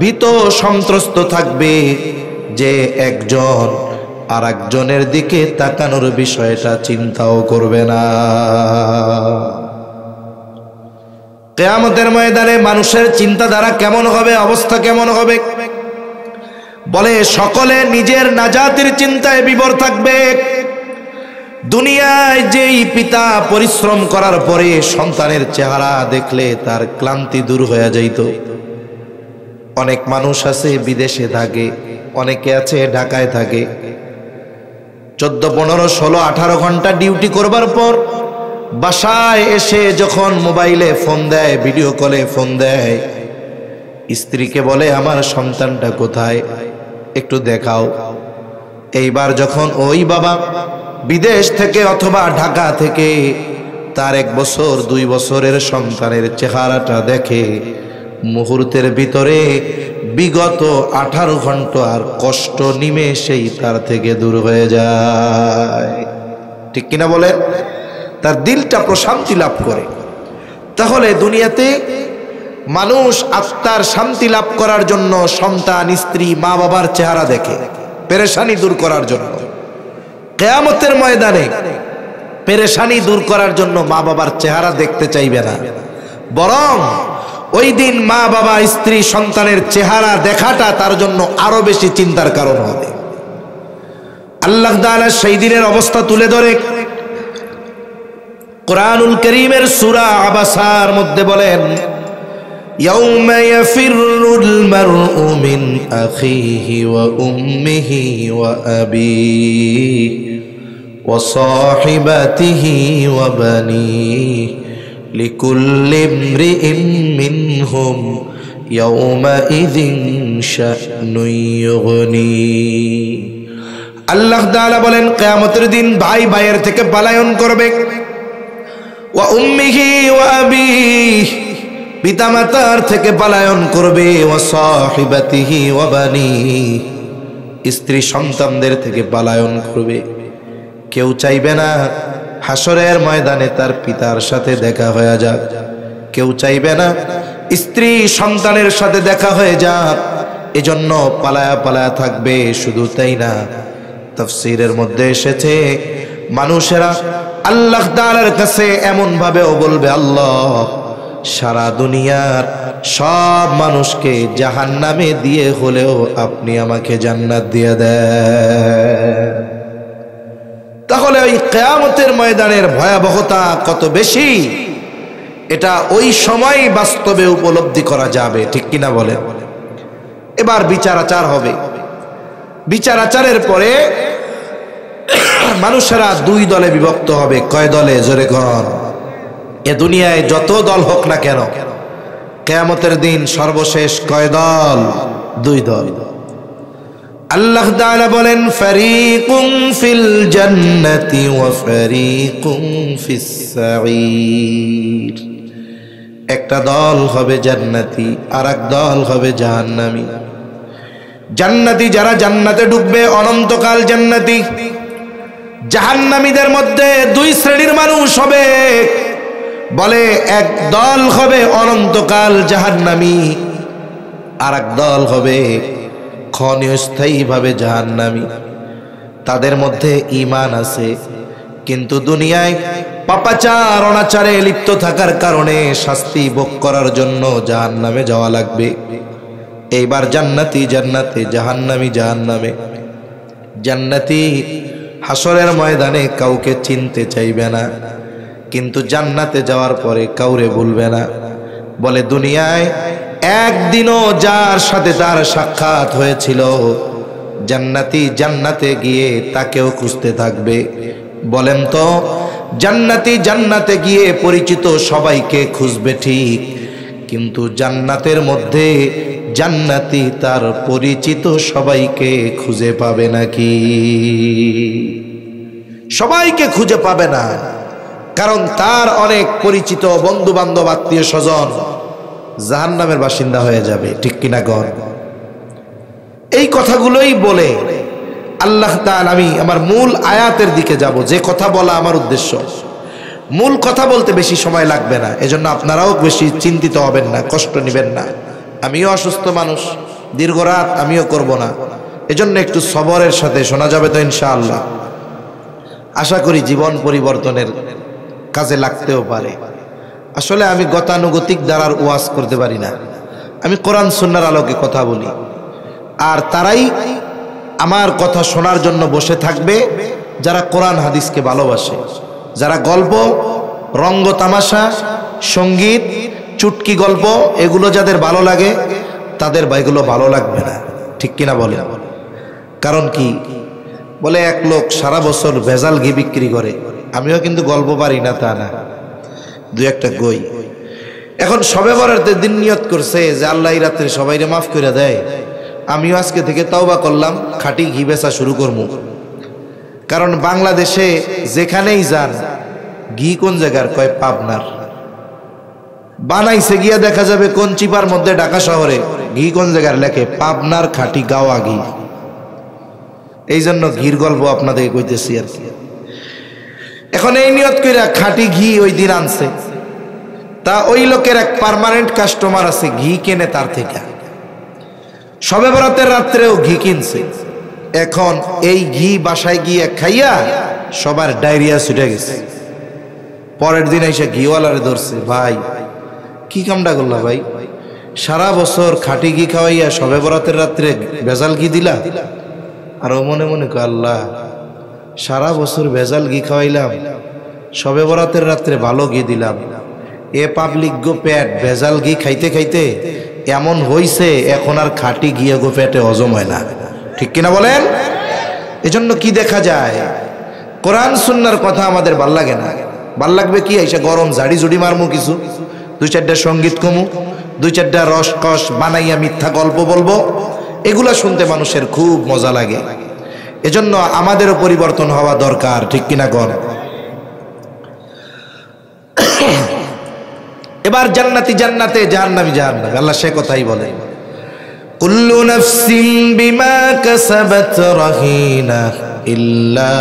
ভীত সন্ত্রস্ত থাকবে যে একজন আরেকজনের দিকে তাকানোর বিষয়টা চিন্তাও করবে না। কিয়ামতের ময়দানে মানুষের চিন্তাধারা কেমন হবে, অবস্থা কেমন হবে? বলে সকলে নিজের নাজাতের চিন্তায় বিভোর থাকবে। দুনিয়ায় যেই পিতা পরিশ্রম করার পরে সন্তানের চেহারা দেখলে তার ক্লান্তি দূর হয়ে যাইত। অনেক মানুষ আছে বিদেশে থাকে, অনেকে আছে ঢাকায় থাকে, 14, 15, 16, 18 ঘন্টা ডিউটি করবার পর বাসায় এসে যখন মোবাইলে ফোন দেয়, ভিডিও কলে ফোন দেয়, স্ত্রীকে বলে, আমার সন্তানটা কোথায়, একটু দেখাও। এইবার যখন ওই বাবা বিদেশ থেকে অথবা ঢাকা থেকে তার 1 বছর 2 বছরের সন্তানের চেহারাটা দেখে, মুহূর্তের ভিতরে বিগত 18 ঘন্টার কষ্ট নিমেষেই তার থেকে দূর হয়ে যায়। ঠিক কিনা বলেন? তার দিলটা প্রশান্তি লাভ করে। তাহলে দুনিয়াতে মানুষ আত্মার শান্তি লাভ করার জন্য সন্তান, স্ত্রী, মা বাবার চেহারা দেখে, পেরেশানি দূর করার জন্য। কিয়ামতের ময়দানে পেরেশানি দূর করার জন্য মা বাবার চেহারা দেখতে চাইবে না, বরং ওই দিন মা বাবা, স্ত্রী, সন্তানের চেহারা দেখাটা তার জন্য আরো বেশি চিন্তার কারণ হবে। আল্লাহ তাআলা সেই দিনের অবস্থা তুলে ধরে কুরআনুল কারীমের সূরা আবাসার মধ্যে বলেন, ইয়াউমা ইয়াফিরুল মারউ মিন আখিহি ওয়া উম্মিহি ওয়া আবিহি ওয়া সাহিবাতিহি ওয়া বানিহি লিকুল্লি ইমরিইন মিনহুম ইয়াউমাইযিন শা'নুন ইউগনি। আল্লাহ তাআলা বলেন, কিয়ামতের দিন ভাই ভাইয়ের থেকে পলায়ন করবে, ওয়া উম্মিহি ওয়া আবিহি, পিতামাতার থেকে পলায়ন করবে, ওয়া সাহিবাতিহি ওয়া বানিহি, স্ত্রী সন্তানদের থেকে পলায়ন করবে। কেউ চাইবে না হাসরের ময়দানে তার পিতার সাথে দেখা হয়ে যাক, কেউ চাইবে না স্ত্রী সন্তানের সাথে দেখা হয়ে যাক, এজন্য পালায়া পালায়া থাকবে। শুধু তাই না, তাফসীরের মধ্যে এসেছে মানুষেরা আল্লাহ তাআলার কাছে এমন ভাবেও বলবে, আল্লাহ, সারা দুনিয়ার সব মানুষকে জাহান্নামে দিয়ে হলেও আপনি আমাকে জান্নাত দিয়ে দেন। তাহলে ওই কিয়ামতের ময়দানের ভয়াবহতা কত বেশি, এটা ওই সময় বাস্তবে উপলব্ধি করা যাবে। ঠিক কিনা বলেন? এবার বিচার আচার হবে। বিচার আচারের পরে মানুষেরা 2 দলে বিভক্ত হবে। কয় দলে? জোরে কর। এ দুনিয়ায় যত দল হোক না কেন, কিয়ামতের দিন সর্বশেষ কয় দল? 2 দল। আল্লাহ তাআলা বলেন, ফারিকুম ফিল জান্নাতি ওয়া ফারিকুম ফিস সাঈর। একটা দল হবে জান্নাতি, আর এক দল হবে জাহান্নামী। জান্নাতি যারা জান্নাতে ঢুকবে অনন্তকাল জান্নাতি। জাহান্নামীদের মধ্যে দুই শ্রেণীর মানুষ হবে। বলে এক দল হবে অনন্তকাল জাহান্নামী, আর এক দল হবে ক্ষণস্থায়ীভাবে জাহান্নামী। তাদের মধ্যে ঈমান আছে, কিন্তু দুনিয়ায় পাপাচার অনাচারে লিপ্ত থাকার কারণে শাস্তি ভোগ করার জন্য জাহান্নামে যাওয়া লাগবে। এইবার জান্নাতি জান্নাতে, জাহান্নামী জাহান্নামে। জান্নাতি হাসরের ময়দানে কাউকে চিনতে চাইবে না, কিন্তু জান্নাতে যাওয়ার পরে কাউরে ভুলবে না। বলে দুনিয়ায় একদিনও যার সাথে তার সাক্ষাৎ হয়েছিল, জান্নাতি জান্নাতে গিয়ে তাকেও খুঁজতে থাকবে। বলেন তো, জান্নাতি জান্নাতে গিয়ে পরিচিত সবাইকে খুঁজবে ঠিক, কিন্তু জান্নাতের মধ্যে জান্নাতি তার পরিচিত সবাইকে খুঁজে পাবে নাকি? সবাইকে খুঁজে পাবে না, কারণ তার অনেক পরিচিত বন্ধু বান্ধব আত্মীয় স্বজন জাহান্নামের বাসিন্দা হয়ে যাবে। ঠিক কিনা গণ? এই কথাগুলোই বলে আল্লাহ তাআলা, আমি আমার মূল আয়াতের দিকে যাব, যে কথা বলা আমার উদ্দেশ্য। মূল কথা বলতে বেশি সময় লাগবে না, এজন্য আপনারাও বেশি চিন্তিত হবেন না, কষ্ট নেবেন না। আমিও অসুস্থ মানুষ, দীর্ঘ রাত আমিও করব না, এজন্য একটু সবরের সাথে শোনা যাবে তো ইনশাআল্লাহ। আশা করি জীবন পরিবর্তনের কাজে লাগতেও পারে। আসলে আমি গতানুগতিক দ্বারার ওয়াজ করতে পারি না, আমি কোরআন সুন্নাহর আলোকে কথা বলি। আর তারাই আমার কথা শোনার জন্য বসে থাকবে যারা কোরআন হাদিসকে ভালোবাসে, যারা গল্প, রঙ্গ তামাশা, সঙ্গীত, চুটকি গল্প এগুলো যাদের ভালো লাগে, তাদের এগুলো ভালো লাগবে না। ঠিক কিনা বলে? কারণ কি? বলে এক লোক সারা বছর ভেজাল ঘি বিক্রি করে, আমিও কিন্তু গল্প পারি না তা না, দুই একটা গই। এখন শবে বরাতের দিন নিয়ত করছে যে আল্লাহ এই রাত্রে সবাইরে মাফ করে দেয়, আমিও আজকে থেকে তওবা করলাম, খাঁটি ঘি বেচা শুরু করবো। কারণ বাংলাদেশে যেখানেই যান, ঘি কোন জায়গার? কয় পাবনার। বানাইছে গিয়া দেখা যাবে কোন চিপার মধ্যে, ঢাকা শহরে। ঘি কোন জায়গার? লেখে পাবনার খাঁটি গাওয়া ঘি। এই জন্য ঘির গল্প আপনাদের কইতেছি আর কি। এখন এই নিয়ত কইরা খাঁটি ঘি ওই দিন আনছে, তা ওই লোকের এক পার্মানেন্ট কাস্টমার আছে, ঘি কেনে তার থেকে। শবে বরাতের রাত্রেও ঘি কিনছে। এখন এই ঘি বাসায় গিয়ে খাইয়া সবার ডায়রিয়া ছুটে গেছে। পরের দিন এসে ঘিওয়ালারে ধরছে, ভাই কি কামটা করলা ভাই? সারা বছর খাঁটি ঘি খাওয়াইয়া শবে বরাতের রাত্রে ভেজাল ঘি দিলা। আর ও মনে মনে কয়, আল্লাহ সারা বছর ভেজাল ঘি খাওয়াইলাম, শবে বরাতের রাত্রে ভালো ঘি দিলাম, এ পাবলিক গো পেট ভেজাল ঘি খাইতে খাইতে এমন হইছে, এখন আর খাঁটি ঘিয়ে গো পেটে হজম হয় না। ঠিক কিনা বলেন? এজন্য কি দেখা যায়, কোরআন সুন্নাহর কথা আমাদের ভাল লাগে না। ভাল লাগবে কি? এসে গরম ঝাড়ি ঝুড়ি মারমু, কিছু দুই চারটা সঙ্গীত কমু, দুই চারটা রসকস বানাইয়া মিথ্যা গল্প বলবো, এগুলা শুনতে মানুষের খুব মজা লাগে। এজন্য আমাদেরও পরিবর্তন হওয়া দরকার। ঠিক কিনা গণ? এবার জান্নাতি জান্নাতে, জাহান্নামী জাহান্নামে। আল্লাহ সে কথাই বলে, কুল্লু নাফসিন বিমা কাসাবাত রাহিনা ইল্লা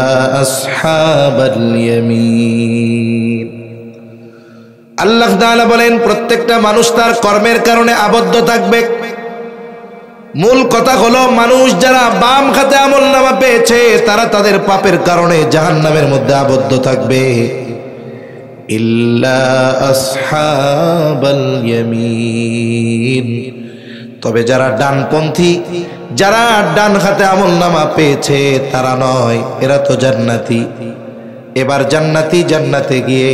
আসহাবাল ইয়ামিন। আল্লাহ তাআলা বলেন, প্রত্যেকটা মানুষ তার কর্মের কারণে আবদ্ধ থাকবে। মূল কথা হলো, মানুষ যারা বাম খাতে আমলনামা পেয়েছে তারা তাদের পাপের কারণে জাহান্নামের মধ্যে আবদ্ধ থাকবে। ইল্লা আসহাবাল ইয়ামিন, তবে যারা ডানপন্থী, যারা ডান হাতে আমলনামা পেয়েছে তারা নয়, এরা তো জান্নাতি। এবার জান্নাতি জান্নাতে গিয়ে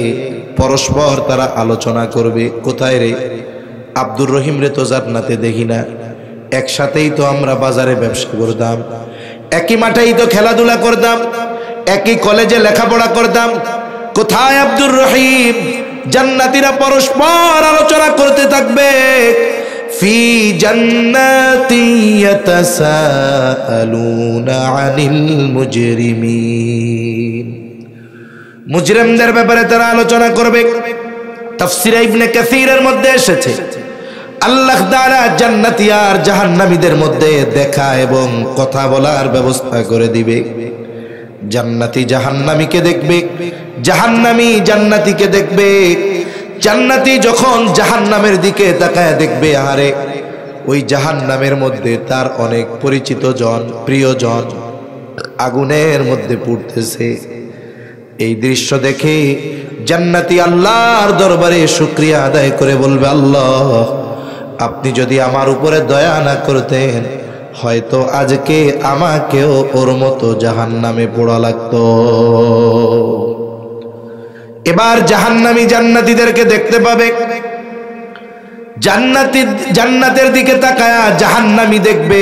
পরস্পর তারা আলোচনা করবে, কোথায় রে আব্দুর রহিম রে তো জান্নাতে দেখি না, একসাথেই তো আমরা বাজারে ব্যবসা করতাম, একই মাঠেই তো খেলাধুলা করতাম, একই কলেজে লেখাপড়া করতাম, কোথায় আব্দুর রহিম? জান্নাতীরা পরস্পর আলোচনা করতে থাকবে। ফি জান্নাতি ইয়াতাসাআলুনা আনিল মুজরিমিন, মুজরিমদের ব্যাপারে তারা আলোচনা করবে। তাফসীর ইবনে কাসীরের মধ্যে এসেছে আল্লাহ তাআলা জান্নাতি আর জাহান্নামীদের মধ্যে দেখা এবং কথা বলার ব্যবস্থা করে দিবে। জান্নাতি জাহান্নামীকে দেখবে, জাহান্নামী জান্নাতীকে দেখবে। জান্নাতি যখন জাহান্নামের দিকে তাকায় দেখবে, আরে ওই জাহান্নামের মধ্যে তার অনেক পরিচিত জন, প্রিয়জন আগুনের মধ্যে পুড়তেছে। এই দৃশ্য দেখে জান্নাতি আল্লাহর দরবারে শুকরিয়া আদায় করে বলবে, আল্লাহ আপনি যদি আমার উপরে দয়া না করতেন হয়তো আজকে আমাকেও ওর মতো জাহান্নামে পোড়া লাগতো। এবার জাহান্নামী জান্নাতীদেরকে দেখতে পাবে। জান্নাতের দিকে তাকায়া জাহান্নামী দেখবে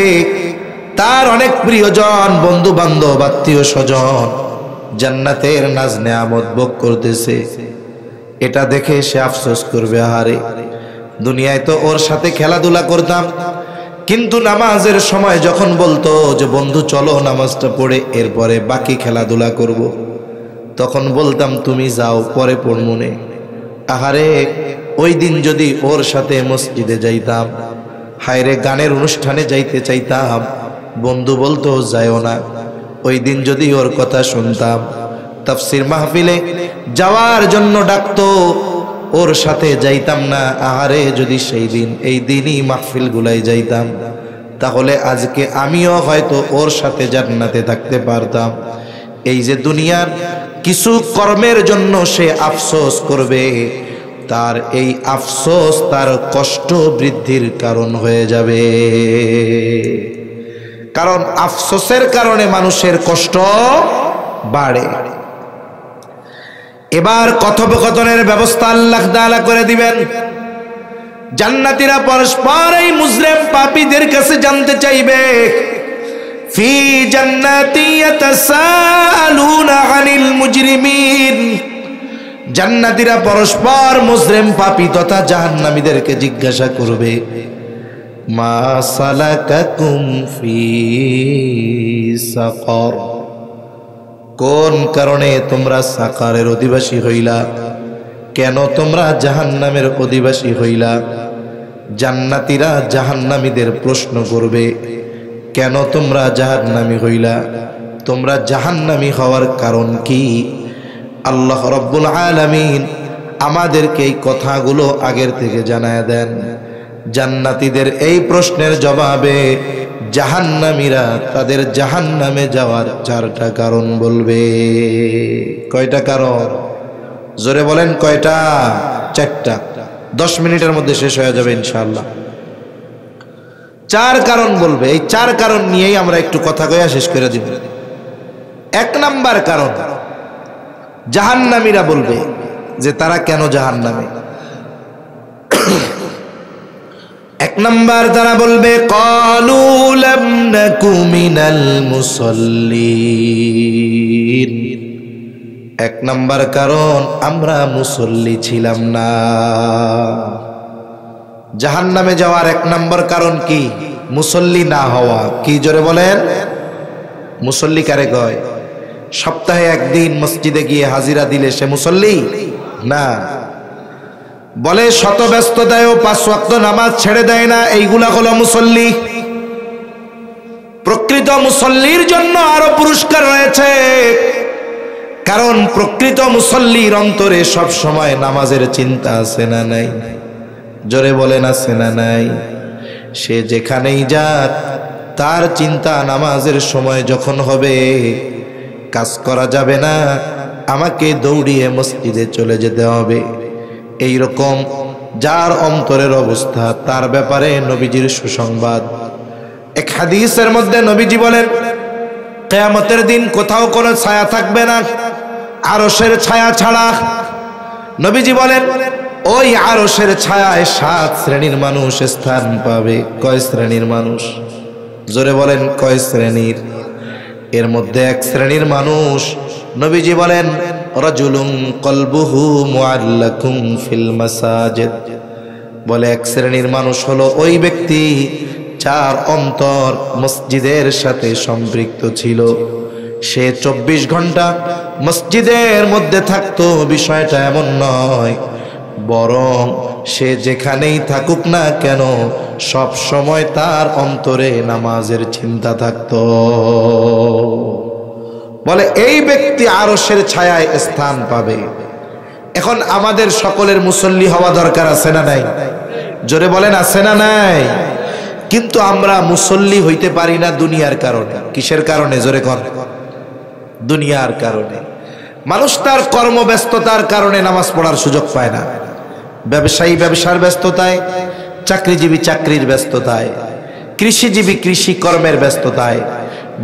তার অনেক প্রিয়জন, বন্ধু বান্ধব, আত্মীয় স্বজন জান্নাতের নাজ নেয়ামত ভোগ করতেছে। এটা দেখে সে আফসোস করবে, আহারে দুনিয়ায় তো ওর সাথে খেলাধুলা করতাম, কিন্তু নামাজের সময় যখন বলতো যে বন্ধু চলো নামাজটা পড়ে এরপরে বাকি খেলাধুলা করব, তখন বলতাম তুমি যাও পরে পড়মুনে। আহারে ওই দিন যদি ওর সাথে মসজিদে যাইতাম, হায়রে গানের অনুষ্ঠানে যাইতে চাইতাম, বন্ধু বলতো যাইও না। ওই দিন যদি ওর কথা শুনতাম, তাফসীর মাহফিলে যাওয়ার জন্য ডাকতো, ওর সাথে যাইতাম না। আহারে যদি সেই দিন এই দিনই মাহফিল গুলাই যাইতাম, তাহলে আজকে আমিও হয়তো ওর সাথে জান্নাতে থাকতে পারতাম। এই যে দুনিয়ার কিছু কর্মের জন্য সে আফসোস করবে, তার এই আফসোস তার কষ্ট বৃদ্ধির কারণ হয়ে যাবে। কারণ আফসোসের কারণে মানুষের কষ্ট বাড়ে। এবার কথোপকথনের ব্যবস্থা আল্লাহ তাআলা করে দিবেন। জান্নাতীরা পরস্পর এই মুজরিম পাপীদের কাছে জানতে চাইবে, ফি জান্নাতি ইয়াতাসালুনা আনিল মুজরিমিন। জান্নাতীরা পরস্পর মুজরিম পাপী তথা জাহান্নামীদেরকে জিজ্ঞাসা করবে, মা সালাকাকুম ফি সাকার, কোন কারণে তোমরা সাকারের অধিবাসী হইলা, কেন তোমরা জাহান্নামের অধিবাসী হইলা। জান্নাতীরা জাহান্নামীদের প্রশ্ন করবে, কেন তোমরা জাহান্নামী হইলা, তোমরা জাহান্নামী হওয়ার কারণ কি। আল্লাহ রাব্বুল আলামিন আমাদেরকে এই কথাগুলো আগের থেকে জানায় দেন। জান্নাতীদের এই প্রশ্নের জবাবে জাহান্নামীরা তাদের জাহান্নামে যাওয়ার 4টা কারণ বলবে। কয়টা কারণ? জোরে বলেন কয়টা? 4টা। 10 মিনিটের মধ্যে শেষ হয়ে যাবে ইনশাআল্লাহ। 4 কারণ বলবে। এই 4 কারণ নিয়েই আমরা একটু কথা কইয়া শেষ করে দিব। 1 নাম্বার কারণ, জাহান্নামীরা বলবে যে তারা কেন জাহান্নামে। 1 নাম্বার তারা বলবে, ক্বালু লাম নাকু মিনাল মুসাল্লিন। 1 নাম্বার কারণ, আমরা মুসল্লি ছিলাম না। জাহান্নামে যাওয়ার 1 নাম্বার কারণ কি? মুসল্লি না হওয়া। কি জোরে বলেন? মুসল্লি কারে কয়? সপ্তাহে 1 দিন মসজিদে গিয়ে হাজিরা দিলে সে মুসল্লি না। বলে শত ব্যস্ততায়ও 5 ওয়াক্ত নামাজ ছেড়ে দেয় না, এইগুলা হলো মুসল্লি। প্রকৃত মুসল্লির জন্য আরো পুরস্কার রয়েছে, কারণ প্রকৃত মুসল্লির অন্তরে সব সময় নামাজের চিন্তা আছে না নাই? জোরে বলেন আছে না নাই? সে যেখানেই যাক তার চিন্তা নামাজের সময় যখন হবে, কাজ করা যাবে না, আমাকে দৌড়িয়ে মসজিদে চলে যেতে হবে। এই রকম যার অন্তরের অবস্থা, তার ব্যাপারে নবীজির সুসংবাদ। এক হাদিসের মধ্যে নবীজি বলেন, কিয়ামতের দিন কোথাও কোনো ছায়া থাকবে না আরশের ছায়া ছাড়া। নবীজি বলেন, ওই আরশের ছায়ায় 7 শ্রেণীর মানুষ স্থান পাবে। কয় শ্রেণীর মানুষ? জোরে বলেন কয় শ্রেণীর? এর মধ্যে 1 শ্রেণীর মানুষ নবীজি বলেন, রাজুলুন কলবুহু মুআল্লাকুম ফিল মাসাজিদ। বলে 1 শ্রেণীর মানুষ হলো ওই ব্যক্তি যার অন্তর মসজিদের সাথে সম্পৃক্ত ছিল। সে 24 ঘন্টা মসজিদের মধ্যে থাকতো। বিষয়টা এমন নয় বরং সে যেখানেই থাকুক না কেন সব সময় তার অন্তরে নামাজের চিন্তা থাকতো। বলে এই ব্যক্তি আরশের ছায়ায় স্থান পাবে। এখন আমাদের সকলের মুসল্লি হওয়া দরকার আছে না নাই? জোরে বলেন আছে না নাই? কিন্তু আমরা মুসল্লি হইতে পারি না দুনিয়ার কারণে। কিসের কারণে? জোরে কর। দুনিয়ার কারণে। মানুষ তার কর্মব্যস্ততার কারণে নামাজ পড়ার সুযোগ পায় না। ব্যবসায়ী ব্যবসার ব্যস্ততায়, চাকরিজীবী চাকরির ব্যস্ততায়, কৃষিজীবী কৃষি কর্মের ব্যস্ততায়,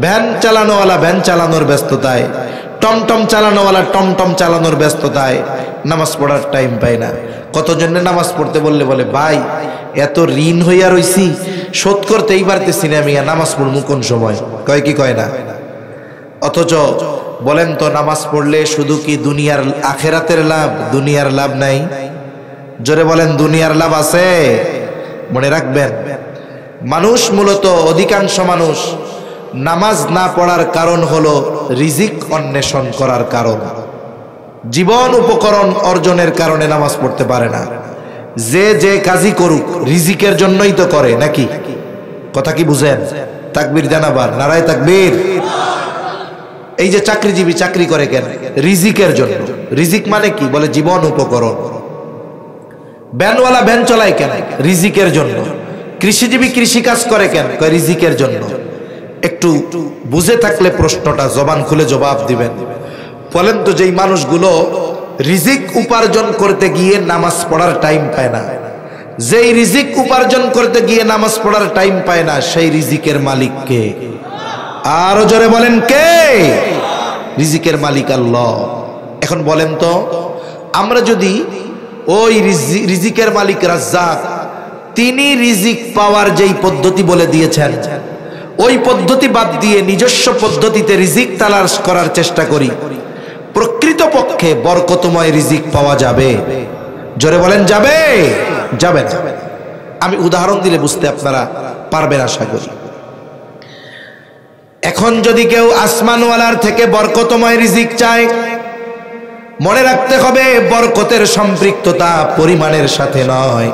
ভ্যান চালানোওয়ালা ভ্যান চালানোর ব্যস্ততায়, টমটম চালানোওয়ালা টমটম চালানোর ব্যস্ততায় নামাজ পড়ার টাইম পায় না। কতজনে নামাজ পড়তে বললে বলে ভাই এত ঋণ হইয়া রইছি, শোধ করতেই পারতেছি না, আমি নামাজ পড়বো কোন সময়? কয় কি কয় না? অথচ বলেন তো নামাজ পড়লে শুধু কি দুনিয়ার আখেরাতের লাভ? দুনিয়ার লাভ নাই? জোরে বলেন দুনিয়ার লাভ আছে? মনে রাখবেন, মানুষ মূলত অধিকাংশ মানুষ নামাজ না পড়ার কারণ হলো রিজিক অন্বেষণ করার কারণ। জীবন উপকরণ অর্জনের কারণে নামাজ পড়তে পারে না। যে যে কাজই করুক রিজিকের জন্যই তো করে, নাকি? কথা কি বুঝেন? তাকবীর দেন আবার, নারায়ে তাকবীর। এই যে চাকরিজীবী চাকরি করে কেন? রিজিকের জন্য। রিজিক মানে কি? বলে জীবন উপকরণ। ভ্যানওয়ালা ভ্যান চলায় কেন? রিজিকের জন্য। কৃষিজীবী কৃষি কাজ করে কেন? কয় রিজিকের জন্য। একটু বুঝে থাকলে প্রশ্নটা জবান খুলে জবাব দিবেন। বলেন তো যেই মানুষগুলো রিজিক উপার্জন করতে গিয়ে নামাজ পড়ার টাইম পায় না, যেই রিজিক উপার্জন করতে গিয়ে নামাজ পড়ার টাইম পায় না, সেই রিজিকের মালিক কে? আরো জোরে বলেন কে? রিজিকের মালিক আল্লাহ। এখন বলেন তো আমরা যদি ওই রিজিকের মালিক রাজ্জাক, তিনি রিজিক পাওয়ার যেই পদ্ধতি বলে দিয়েছেন, ওই পদ্ধতি বাদ দিয়ে নিজস্ব পদ্ধতিতে রিজিক তালাশ করার চেষ্টা করি, প্রকৃতপক্ষে বরকতময় রিজিক পাওয়া যাবে? জোরে বলেন যাবে? যাবে না। আমি উদাহরণ দিলে বুঝতে আপনারা পারবেন আশা করি। এখন যদি কেউ আসমানওয়ালার থেকে বরকতময় রিজিক চায়, মনে রাখতে হবে বরকতের সম্পৃক্ততা পরিমাণের সাথে নয়।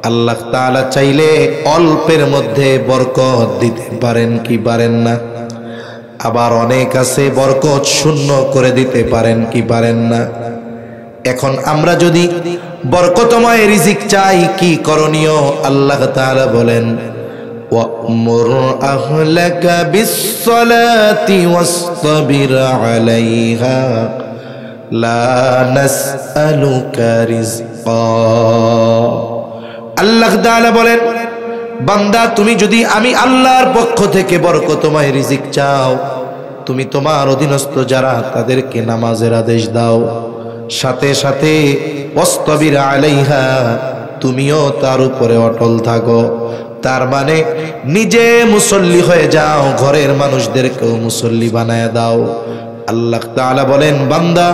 আল্লাহ তাআলা চাইলে অল্পের মধ্যে বরকত দিতে পারেন কি পারেন না? আবার অনেক আছে বরকত শূন্য করে দিতে পারেন কি পারেন না? এখন আমরা যদি বরকতময় রিজিক চাই, কি করণীয়? আল্লাহ তাআলা বলেন ওয়া'মুর আহলাকা বিস-সালাতি ওয়াসতাবির আলাইহা লা নাসআলুকা রিজকা। আল্লাহ তাআলা বলেন বান্দা তুমি যদি আমি আল্লাহর পক্ষ থেকে বরকতময় রিজিক চাও, তুমি তোমার অধীনস্থ যারা তাদেরকে নামাজের আদেশ দাও, সাথে সাথে ওয়াসতাবির আলাইহা, তুমিও তার উপরে অটল থাকো। তার মানে নিজে মুসল্লি হয়ে যাও, ঘরের মানুষদেরকেও মুসল্লি বানায় দাও। আল্লাহ তাআলা বলেন বান্দা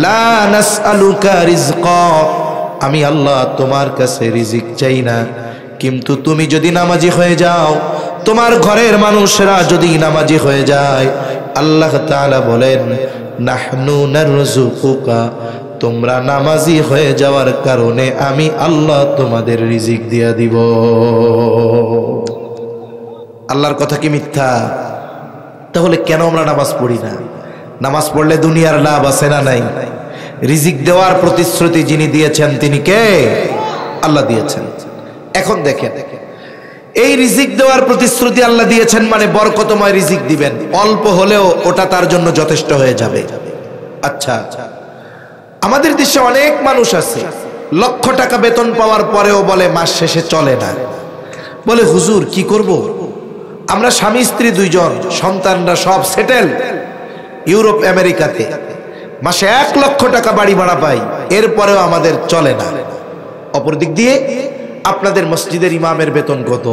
লা নাসআলুকা রিজকা, আমি আল্লাহ তোমার কাছে রিজিক চাই না, কিন্তু তুমি যদি নামাজি হয়ে যাও, তোমার ঘরের মানুষরা যদি নামাজি হয়ে যায়, আল্লাহ তাআলা বলেন নাহনু নারযুকুকা, তোমরা নামাজি হয়ে যাওয়ার কারণে আমি আল্লাহ তোমাদের রিজিক দিয়া দিব। আল্লাহর কথা কি মিথ্যা? তাহলে কেন আমরা নামাজ পড়ি না? নামাজ পড়লে দুনিয়ার লাভ আছে না নাই? রিজিক দেওয়ার প্রতিশ্রুতি যিনি দিয়েছেন তিনি কে? আল্লাহ দিয়েছেন। এখন দেখেন, এই রিজিক দেওয়ার প্রতিশ্রুতি আল্লাহ দিয়েছেন মানে বরকতময় রিজিক দিবেন। অল্প হলেও ওটা তার জন্য যথেষ্ট হয়ে যাবে। আচ্ছা, আমাদের দেশে অনেক মানুষ আছে লক্ষ টাকা বেতন পাওয়ার পরেও বলে মাস শেষে চলে না। বলে হুজুর কি করব, আমরা স্বামী স্ত্রী দুইজন, সন্তানরা সব সেটেল ইউরোপ আমেরিকাতে, মাসে 1 লক্ষ টাকা বাড়ি ভাড়া পাই, এরপরেও আমাদের চলে না। অপর দিক দিয়ে আপনাদের মসজিদের ইমামের বেতন কত?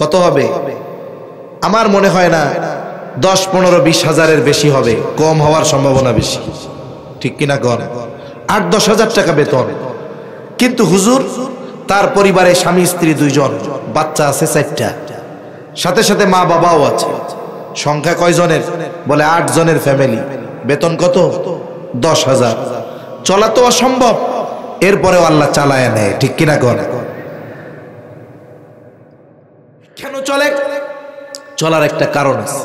কত হবে? আমার মনে হয় না 10, 15, 20 হাজারের বেশি হবে, কম হওয়ার সম্ভাবনা বেশি, ঠিক কিনা কর? 8-10 হাজার টাকা বেতন। কিন্তু হুজুর তার পরিবারে স্বামী স্ত্রী দুইজন, বাচ্চা আছে 4টা, সাথে সাথে মা বাবাও আছে। সংখ্যা কয়জনের? বলে 8 জনের ফ্যামিলি। বেতন কত? 10,000। চলা তো অসম্ভব। এরপরেও আল্লাহ চালায় নেয়, ঠিক কিনা কর? কেন চলে? চলার একটা কারণ আছে।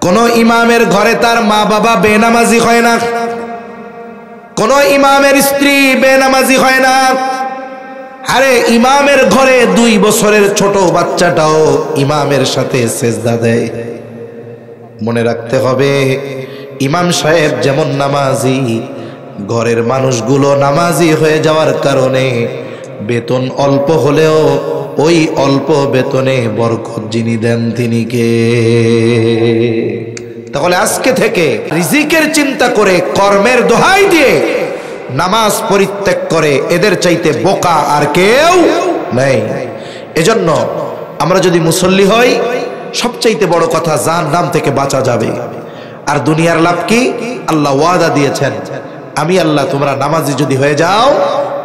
কোন ইমামের ঘরে তার মা বাবা বেনামাজি হয় না, কোন ইমামের স্ত্রী বেনামাজি হয় না। আরে ইমামের ঘরে 2 বছরের ছোট বাচ্চাটাও ইমামের সাথে সেজদা দেয়। মনে রাখতে হবে, ইমাম সাহেব যেমন নামাজি, ঘরের মানুষগুলো নামাজি হয়ে যাওয়ার কারণে বেতন অল্প হলেও ওই অল্প বেতনে বরকত যিনি দেন তিনি কে? তাহলে আজকে থেকে রিজিকের চিন্তা করে কর্মের দোহাই দিয়ে নামাজ পরিত্যাগ করে এদের চাইতে বোকা আর কেউ নেই। এজন্য আমরা যদি মুসল্লি হই, সবচাইতে বড় কথা জাহান্নাম থেকে বাঁচা যাবে। আর দুনিয়ার লাভ কি? আল্লাহ ওয়াদা দিয়েছেন, আমি আল্লাহ তোমরা নামাজি যদি হয়ে যাও,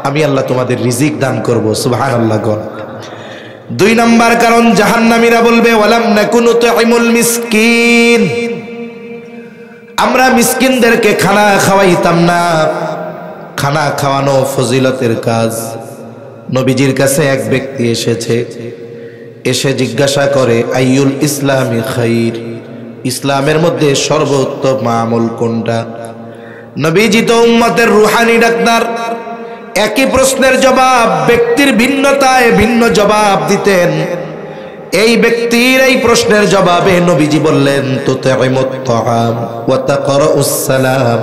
আমি আল্লাহ তোমাদের রিজিক দান করব। সুবহানাল্লাহ। 2 নাম্বার কারণ, জাহান্নামীরা বলবে ওয়ালাম নাকুনু তুইমুল মিসকিন, আমরা মিসকিনদেরকে খানা খাওয়াইতাম না। খানা খাওয়ানো ফজিলতের কাজ। নবীজির কাছে এক ব্যক্তি এসেছে, এসে জিজ্ঞাসা করে আইয়ুল ইসলামি খাইর, ইসলামের মধ্যে সর্বোত্তম আমল কোনটা? নবীজি তো উম্মতের রুহানি ডাক্তার, একই প্রশ্নের জবাব ব্যক্তির ভিন্নতায় ভিন্ন জবাব দিতেন। এই ব্যক্তির এই প্রশ্নের জবাবে নবীজি বললেন তুতঈমুত তাআম ওয়া তাকরাউস সালাম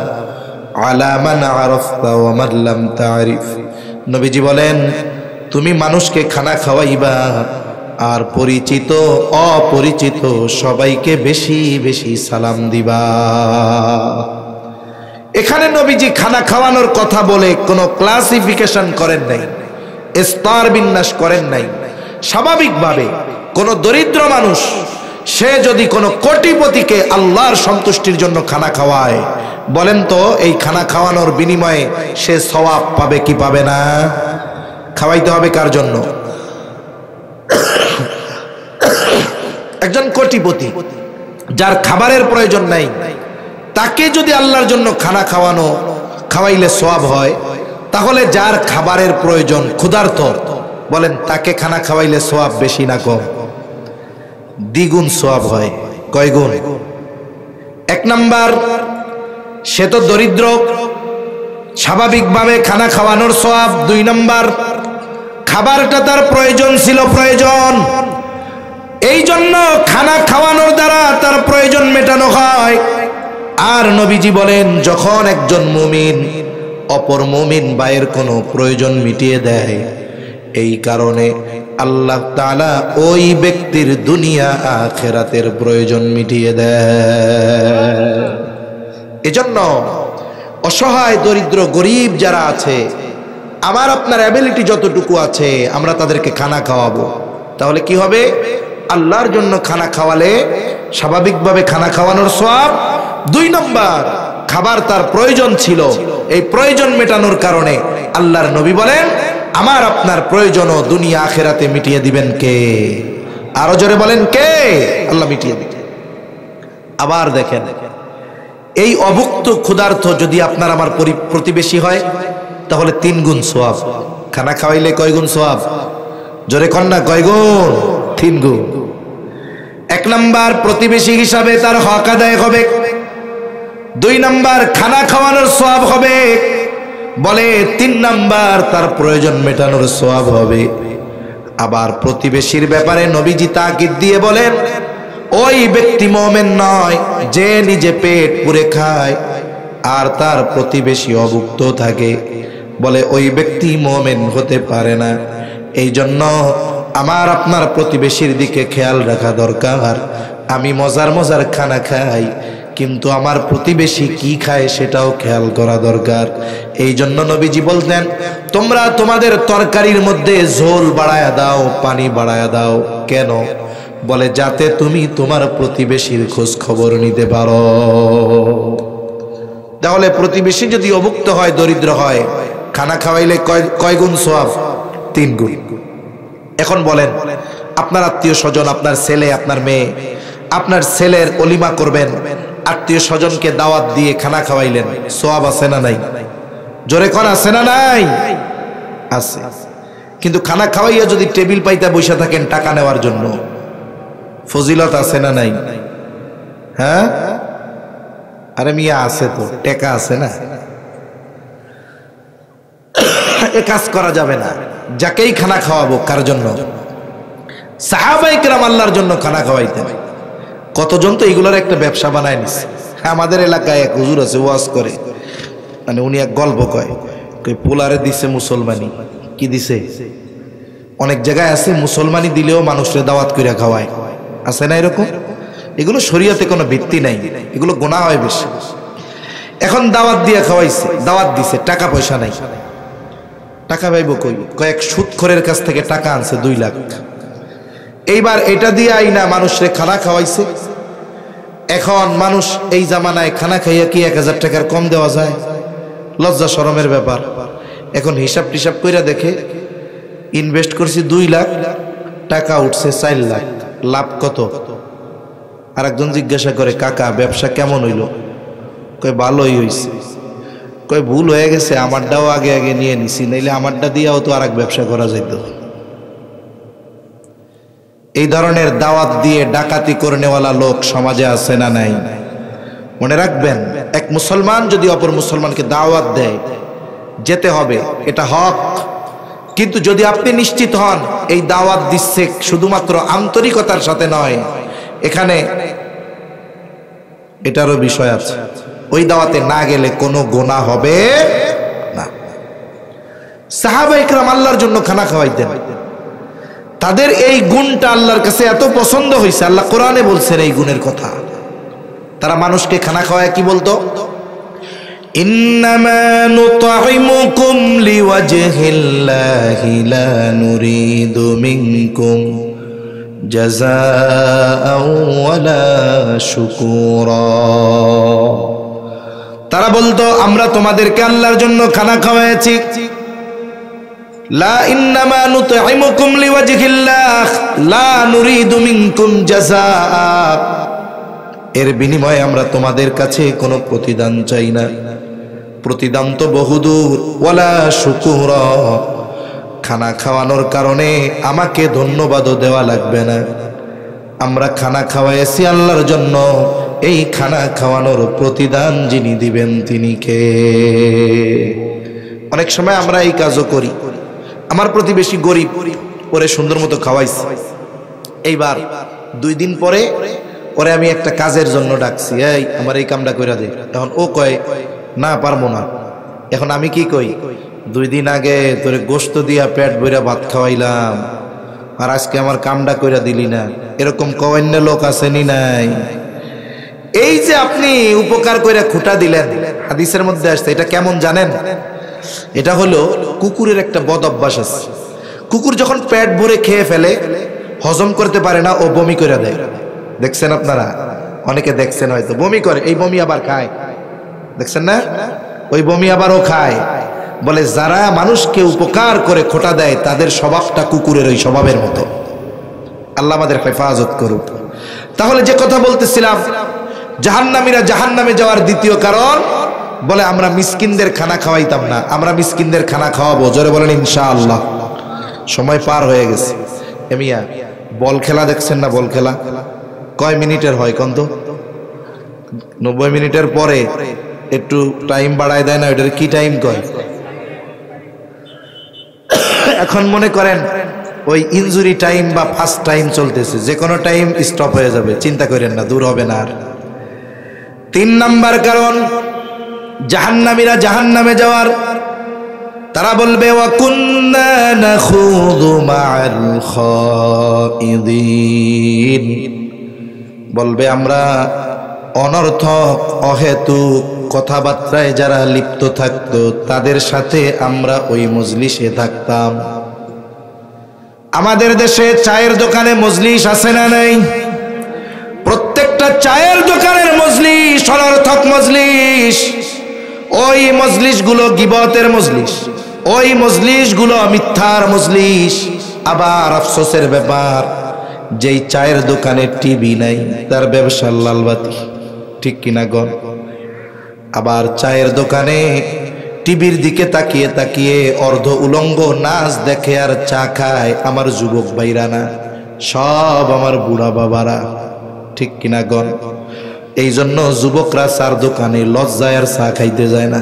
আলা মান আরাফতা ওয়া মান লাম তারিফ। নবীজি বলেন, তুমি মানুষকে খানা খাওয়াইবা আর পরিচিত অপরিচিত সবাইকে বেশি বেশি সালাম দিবা। এখানে নবীজি খানা খাওয়ানোর কথা বলে কোনো ক্লাসিফিকেশন করেন নাই, স্তর বিন্যাস করেন নাই। স্বাভাবিকভাবে কোন দরিদ্র মানুষ সে যদি কোনো কোটিপতিকে আল্লাহর সন্তুষ্টির জন্য খানা খাওয়ায়, বলেন তো এই খানা খাওয়ানোর বিনিময়ে সে সওয়াব পাবে কি পাবে না? খাওয়াইতে হবে কার জন্য? একজন কোটিপতি যার খাবারের প্রয়োজন নাই, তাকে যদি আল্লাহর জন্য খানা খাওয়াইলে সওয়াব হয়, তাহলে যার খাবারের প্রয়োজন ক্ষুধার্ত, বলেন তাকে খানা খাওয়াইলে সওয়াব বেশি না কম? দ্বিগুণ সওয়াব হয়। কয় গুণ? 1 নাম্বার, সে তো দরিদ্র, স্বাভাবিকভাবে খানা খাওয়ানোর সওয়াব। 2 নাম্বার, খাবারটা তার প্রয়োজন ছিল, প্রয়োজন, এই জন্য খানা খাওয়ানোর দ্বারা তার প্রয়োজন মেটানো হয়। আর নবীজি বলেন, যখন একজন মুমিন অপর মুমিন ভাইয়ের কোনো প্রয়োজন মিটিয়ে দেয়, এই কারণে আল্লাহ তাআলা ওই ব্যক্তির দুনিয়া আখিরাতের প্রয়োজন মিটিয়ে দেয়। এজন্য অসহায় দরিদ্র গরিব যারা আছে, আমার আপনার অ্যাবিলিটি যতটুকু আছে আমরা তাদেরকে খানা খাওয়াবো। তাহলে কি হবে? আল্লাহর জন্য খানা খাওয়ালে স্বাভাবিকভাবে খানা খাওয়ানোর সওয়াব। 2 নম্বর, খাবার তার প্রয়োজন ছিল, এই প্রয়োজন মেটানোর কারণে আল্লাহর নবী বলেন আমার আপনার প্রয়োজনও দুনিয়া আখিরাতে মিটিয়ে দিবেন কে? আরো জোরে বলেন কে? আল্লাহ মিটিয়ে দিবেন। আবার দেখেন, এই অভুক্ত ক্ষুধার্ত যদি আপনার আমার প্রতিবেশী হয়, তাহলে 3 গুণ সওয়াব। খানা খাওয়াইলে কয় গুণ সওয়াব? জোরে কন্যা, কয় গুণ? 3 গুণ। 1 নাম্বার, প্রতিবেশী হিসাবে তার হক আদায় হবে। 2 নাম্বার, খানা খাওয়ানোর সওয়াব হবে। বলে 3 নাম্বার, তার প্রয়োজন মেটানোর সওয়াব হবে। আবার প্রতিবেশীর ব্যাপারে নবীজি তাকিদ দিয়ে বলেন, ওই ব্যক্তি মুমিন নয় যে নিজে পেট পুরে খায় আর তার প্রতিবেশী অভুক্ত থাকে। বলে ওই ব্যক্তি মুমিন হতে পারে না। এই জন্য আমার আপনার প্রতিবেশীর দিকে খেয়াল রাখা দরকার। আমি মজার মজার খানা খাই, কিন্তু আমার প্রতিবেশী কি খায় সেটাও খেয়াল করা দরকার। এই জন্য নবীজি বলতেন, তোমরা তোমাদের তরকারির মধ্যে ঝোল বাড়ায়া দাও, পানি বাড়ায়া দাও। কেন? বলে যাতে তুমি তোমার প্রতিবেশীর খোঁজ খবর নিতে পারো। তাহলে প্রতিবেশী যদি অভুক্ত হয়, দরিদ্র হয়, খানা খাওয়াইলে কয় গুণ সওয়াব? 3 গুণ। এখন বলেন, আপনার আত্মীয় স্বজন, আপনার ছেলে, আপনার মেয়ে, আপনার ছেলের অলিমা করবেন, আত্মীয় স্বজনকে দাওয়াত দিয়ে খানা খাওয়াইলেন, সওয়াব আছে না নাই? জোরে কোন আছে না নাই? আছে। কিন্তু খানা খাওয়াইয়া যদি টেবিল পাইতা বসে থাকেন টাকা নেওয়ার জন্য, ফজিলত আছে না নাই? হ্যাঁ, আরে মিয়া আছে তো, টাকা আছে না, এ কাজ করা যাবে না। যাকেই খানা খাওয়াবো কার জন্য? সাহাবায়ে কেরাম আল্লাহর জন্য খানা খাওয়াইতেন। কতজন তো এগুলোর একটা ব্যবসা বানায় নিছে। আমাদের এলাকায় এক হুজুর আছে, ওয়াজ করে, মানে উনি এক গল্প কয়, পোলারে দিছে মুসলমানি। কি দিছে? অনেক জায়গায় আছে মুসলমানি দিলেও মানুষের দাওয়াত কইরা খাওয়ায়, আছে না এরকম? এগুলো শরীয়তে কোনো ভিত্তি নাই, এগুলো গুনাহ হয় বেশি। এখন দাওয়াত দিয়ে খাওয়াইছে, দাওয়াত দিছে, টাকা পয়সা নাই। টাকা পাইব কই? কয়েক সুদখোরের কাছ থেকে টাকা আনছে 2 লাখ। এইবার এটা দিয়ে আইনা মানুষরে খানা খাওয়াইছে। এখন মানুষ এই জামানায় খানা খাইয়া কি 1000 টাকার কম দেওয়া যায়? লজ্জা শরমের ব্যাপার। এখন হিসাব টিসাব কইরা দেখে ইনভেস্ট করছি 2 লাখ, টাকা উঠছে 4 লাখ, লাভ কত? আরেকজন জিজ্ঞাসা করে, কাকা ব্যবসা কেমন হইল? কয় ভালোই হইছে। কয় ভুল হয়ে গেছে, আমারটাও আগে আগে নিয়ে নিছি, নাইলে আমারটা দিয়েও তো আরেক ব্যবসা করা যেত। এই ধরনের দাওয়াত দিয়ে ডাকাতি করে নেওয়ালা লোক সমাজে আছে না নাই? মনে রাখবেন, এক মুসলমান যদি অপর মুসলমানকে দাওয়াত দেয়, যেতে হবে, এটা হক। কিন্তু যদি আপনি নিশ্চিত হন এই দাওয়াত দিচ্ছে শুধুমাত্র আন্তরিকতার সাথে নয়, এখানে এটারও বিষয় আছে, ওই দাওয়াতে না গেলে কোনো গুনাহ হবে না। সাহাবায়ে কেরাম আল্লাহর জন্য খানা খাওয়াইতেন। তাদের এই গুণটা আল্লাহর কাছে এত পছন্দ হয়েছে, আল্লাহ কোরআনে বলছেন এই গুণের কথা। তারা মানুষকে খানা খাওয়ায় কি বলতো? ইন্নামা নুতঈমুকুম লিওয়াজহিল্লাহি লা নুরিদু মিনকুম জাযাআও ওয়ালা শুকুরা। তারা বলতো আমরা তোমাদেরকে আল্লাহর জন্য খানা খাওয়াইছি। লা ইন্নামা নুতঈমুকুম লিওয়াজহিল্লাহ লা নুরিদু মিনকুম জাযাআ, এর বিনিময়ে আমরা তোমাদের কাছে কোনো প্রতিদান চাই না। প্রতিদান তো বহুদূর। ওয়ালা শুকুরা, খানা খাওয়ানোর কারণে আমাকে ধন্যবাদও দেওয়া লাগবে না। আমরা খানা খাওয়াইছি আল্লাহর জন্য, এই খানা খাওয়ানোর প্রতিদান যিনি দিবেন তিনি কে? অনেক সময় আমরা এই কাজও করি। আমার প্রতিবেশী গরিব, পরে সুন্দর মতো খাওয়াইছি। এইবার 2 দিন পরে ওরে আমি একটা কাজের জন্য ডাকছি, এই আমার এই কামটা কইরা দে। এখন ও কয় না পারবো না। এখন আমি কি কই, 2 দিন আগে তোরে গোশত দিয়া পেট ভইরা ভাত খাওয়াইলাম, আর আজকে আমার কামটা কইরা দিলি না। এরকম কওয়ান্য লোক আসেনি নাই? এই যে আপনি উপকার কইরা খুঁটা দিলেন, হাদিসের মধ্যে আসছে, এটা কেমন জানেন? এটা হলো কুকুরের একটা বদ অভ্যাস আছে। কুকুর যখন পেট ভরে খেয়ে ফেলে, হজম করতে পারে না, ও বমি করে দেয়। দেখছেন আপনারা? অনেকে দেখছেন হয়তো, বমি করে, এই বমি আবার খায়, দেখছেন না? ওই বমি আবার ও খায়। বলে যারা মানুষকে উপকার করে খোটা দেয় তাদের স্বভাবটা কুকুরের ওই স্বভাবের মতো। আল্লাহ আমাদের হেফাজত করুক। তাহলে যে কথা বলতেছিলাম, জাহান্নামীরা জাহান্নামে যাওয়ার দ্বিতীয় কারণ, বলে আমরা মিসকিনদের খানা খাওয়াইতাম না, আমরা মিসকিনদের খানা খাওয়াবো। জোরে বলেন ইনশাআল্লাহ। সময় পার হয়ে গেছে। এমিয়া বল খেলা দেখছেন না? বল খেলা কয় মিনিটের হয় কোন তো? 90 মিনিটের পরে একটু টাইম বাড়ায় দেয় না, ওইটার কি টাইম কয়? এখন মনে করেন ওই ইনজুরি টাইম বা ফার্স্ট টাইম চলতেছে, যে কোনো টাইম স্টপ হয়ে যাবে, চিন্তা করেন না, দূর হবে না আর। 3 নাম্বার কারণ জাহান্নামীরা জাহান্নামে যাওয়ার, তারা বলবে ওয়া কুন্না নাখুযু মা'আল খাইদিন, বলবে আমরা অনর্থক অহেতুক কথাবার্তায় যারা লিপ্ত থাকতো তাদের সাথে আমরা ওই মজলিসে থাকতাম। আমাদের দেশে চায়ের দোকানে মজলিস আছে না নাই? প্রত্যেকটা চায়ের দোকানের মজলিস অনর্থক মজলিস। ওই মজলিসগুলো গীবতের মজলিস, ওই মজলিসগুলো মিথ্যার মজলিস। আবার আফসোসের ব্যাপার, যেই চায়ের দোকানে টিভি নাই তার ব্যবসার লালবাতি, ঠিক কিনা গণ? আবার চায়ের দোকানে টিভির দিকে তাকিয়ে তাকিয়ে অর্ধ উলঙ্গ নাচ দেখে আর চা খায় আমার যুবক ভাইরা না, সব আমার বুড়া বাবারা, ঠিক কিনা গণ? এই জন্য যুবকরা চার দোকানে লজ্জায় আর চা খাইতে যায় না,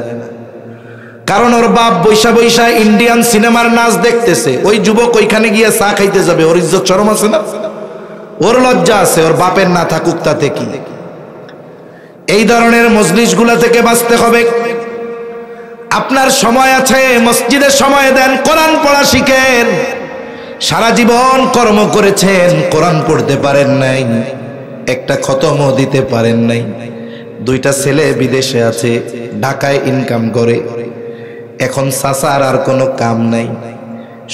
কারণ ওর বাপ বৈশা বৈশা ইন্ডিয়ান সিনেমার নাচ দেখতেছে, ওই যুবক ওইখানে গিয়ে চা খাইতে যাবে, ওর ইজ্জত শরম আছে না? ওর লজ্জা আছে, ওর বাপের না থাকুক তাতে কি? এই ধরনের মজলিসগুলা থেকে বাঁচতে হবে। আপনার সময় আছে, মসজিদে সময় দেন, কোরআন পড়া শিখেন। সারা জীবন কর্ম করেছেন, কোরআন পড়তে পারেন নাই, একটা খতমও দিতে পারেন নাই। দুইটা ছেলে বিদেশে আছে, ঢাকায় ইনকাম করে, এখন চাচার আর কোনো কাম নাই,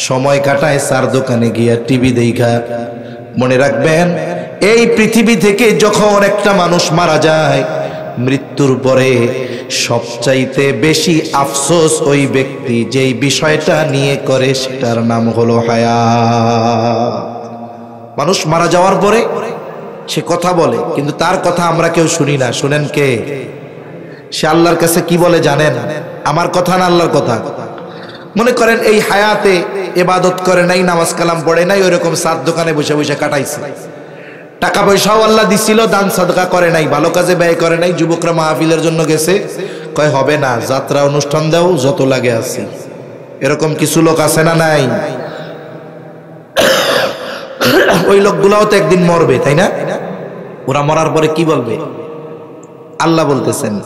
সময় কাটায় চার দোকানে গিয়া টিভি দেখা। মনে রাখবেন, এই পৃথিবী থেকে যখন একটা মানুষ মারা যায়, মৃত্যুর পরে সবচাইতে বেশি আফসোস ওই ব্যক্তি যেই বিষয়টা নিয়ে করে, সেটার নাম হলো হায়াত। মানুষ মারা যাওয়ার পরে সে কথা বলে, কিন্তু তার কথা আমরা কেউ শুনি না। শুনেন কে? সে আল্লাহর কাছে কি বলে জানেন? আমার কথা না আল্লাহর কথা। মনে করেন এই হায়াতে ইবাদত করে নাই, নামাজ কালাম পড়ে নাই, ওইরকম সাত দোকানে বসে বসে কাটাইছে, টাকা পয়সাও আল্লাহ দিছিল, দান সাদকা করে নাই, ভালো কাজে ব্যয় করে নাই। যুবকরা মাহফিলের জন্য গেছে, কয় হবে না, যাত্রা অনুষ্ঠান দাও, যত লাগে আছি। এরকম কিছু লোক আছে না নাই? ওই লোকগুলাও তো একদিন মরবে, তাই না? ওরা মরার পরে কি বলবে? আল্লাহ বলতেছেন,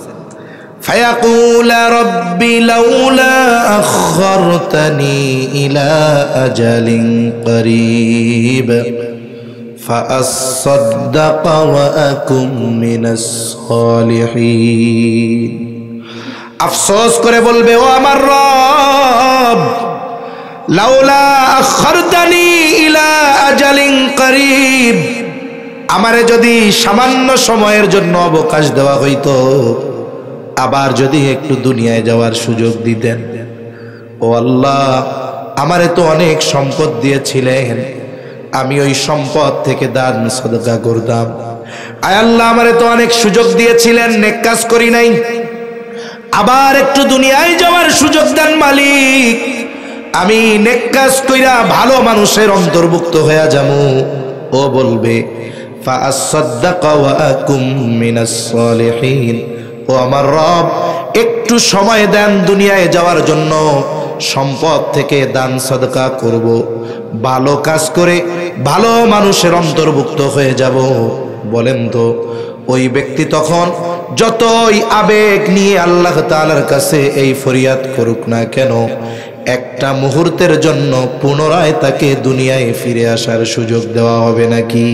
فيقول رب لولا أخرتني إلى أجل قريب فأصدق وأكن من الصالحين। আফসোস করে বলবে, ও আমার রব, লাউলা আখরতানি ইলা আজালিন করিব, আমারে যদি সামান্য সময়ের জন্য অবকাশ দেওয়া হইতো, আবার যদি একটু দুনিয়ায় যাওয়ার সুযোগ দিতেন। ও আল্লাহ, আমারে তো অনেক সম্পদ দিয়েছিলেন, আমি ওই সম্পদ থেকে দান সদকা করতাম। আয় আল্লাহ, আমারে তো অনেক সুযোগ দিয়েছিলেন, নেক কাজ করি নাই, আবার একটু দুনিয়ায় যাওয়ার সুযোগ দেন মালিক, আমি নেক কাজ কইরা ভালো মানুষের অন্তর্ভুক্ত হয়ে যাবো। ও বলবে, ফাআসাদদাকা ওয়া আকুম মিনাস সালিহিন, ও আমার রব, একটু সময় দেন দুনিয়ায় যাওয়ার জন্য, সম্পদ থেকে দান সদকা করব, ভালো কাজ করে ভালো মানুষের অন্তর্ভুক্ত হয়ে যাব। বলেন তো, ওই ব্যক্তি তখন যতই আবেগ নিয়ে আল্লাহ তাআলার কাছে এই ফরিয়াদ করুক না কেন, একটা মুহূর্তের জন্য পুনরায় তাকে দুনিয়ায় ফিরে আসার সুযোগ দেওয়া হবে নাকি?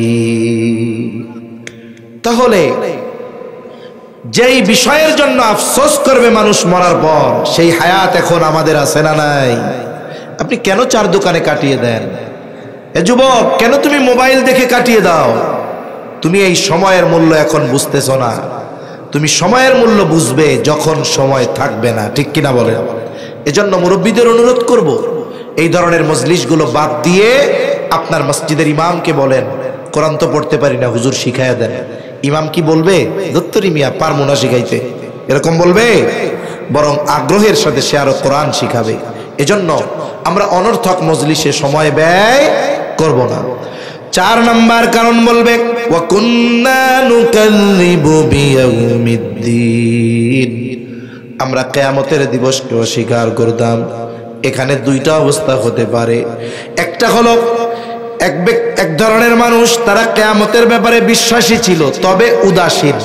তাহলে যেই বিষয়ের জন্য আফসোস করবে মানুষ মরার পর, সেই হায়াত এখন আমাদের আছে না নাই? আপনি কেন চার দোকানে কাটিয়ে দেন? এ যুবক, কেন তুমি মোবাইল দেখে কাটিয়ে দাও? তুমি এই সময়ের মূল্য এখন বুঝতেছ না। তুমি সময়ের মূল্য বুঝবে যখন সময় থাকবে না, ঠিক কিনা বলেন? এজন্য মুরব্বীদের অনুরোধ করব, এই ধরনের মজলিসগুলো বাদ দিয়ে আপনার মসজিদের ইমামকে বলেন, কোরআন তো পড়তে পারি না, হুজুর শিখাইয়া দেন। ইমাম কি বলবে? দত্তরি মিয়া পারবো না শিখাইতে, এরকম বলবে? বরং আগ্রহের সাথে সে আরো কোরআন শিখাবে। এজন্য আমরা অনর্থক মজলিসে সময় ব্যয় করব না। 4 নাম্বার কারণ বলবে, ওয়া কুন্না নুকাল্লিবু বিয়াউমিদ্দিন, আমরা কিয়ামতের দিবসকে অস্বীকার করতাম। এখানে দুইটা অবস্থা হতে পারে। একটা হলো এক ধরনের মানুষ, তারা কিয়ামতের ব্যাপারে বিশ্বাসী ছিল তবে উদাসীন,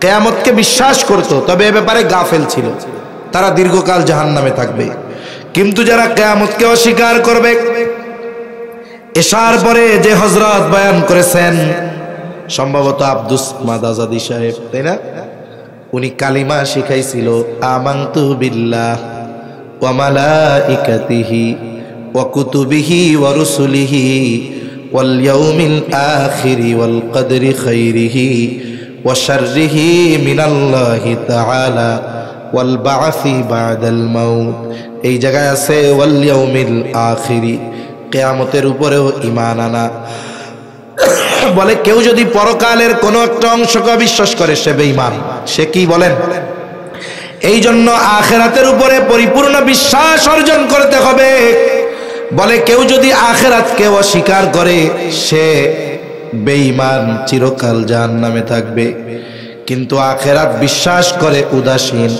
কিয়ামতকে বিশ্বাস করত তবে এ ব্যাপারে গাফেল ছিল, তারা দীর্ঘকাল জাহান্নামে থাকবে। কিন্তু যারা কিয়ামতকে অস্বীকার করবে, এশার পরে যে হযরত বয়ান করেছেন, সম্ভবত আব্দুস সামাদ আজাদি সাহেব, তাই না? উনি কালিমা শিখাইছিল, আমানতু বিল্লাহ ওয়া মালাইকাতিহি ওয়া কুতুবিহি ওয়া রুসুলিহি ওয়াল ইয়াউমিল আখিরি ওয়াল কদরি খাইরিহি ওয়া শাররিহি মিনাল্লাহি তাআলা ওয়াল বা'সি বা'দাল মাউত। এই জায়গায় আছে ওয়াল ইয়াউমিল আখিরি, কিয়ামতের উপরেও ঈমান আনা। বলে কেউ যদি পরকালের কোনো একটা অংশকে অবিশ্বাস করে সে বেঈমান। সে কি বলেন? এই জন্য আখিরাতের উপরে পরিপূর্ণ বিশ্বাস অর্জন করতে হবে। বলে কেউ যদি আখিরাতকে অস্বীকার করে সে বেঈমান, চিরকাল জাহান্নামে থাকবে। কিন্তু আখিরাত বিশ্বাস করে উদাসীন,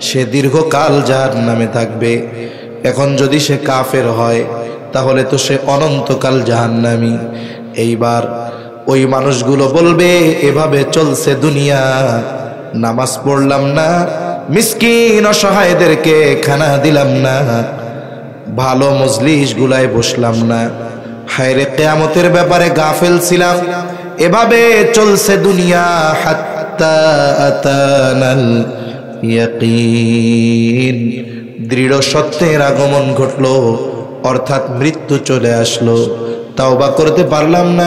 সে দীর্ঘকাল জাহান্নামে থাকবে। এখন যদি সে কাফের হয় তাহলে তো সে অনন্তকাল জাহান্নামী। এইবার ওই মানুষগুলো বলবে এভাবে চলছে দুনিয়া, নামাজ পড়লাম না, মিসকিন অসহায়দেরকে খানা দিলাম না, ভালো মজলিস গুলায় বসলাম না, হায়রে কিয়ামতের ব্যাপারে গাফেল ছিলাম। এভাবে চলছে দুনিয়া হাত্তা আতানাল ইয়াকিন, দৃঢ় সত্যের আগমন ঘটলো, অর্থাৎ মৃত্যু চলে আসলো। তাওবা করতে পারলাম না,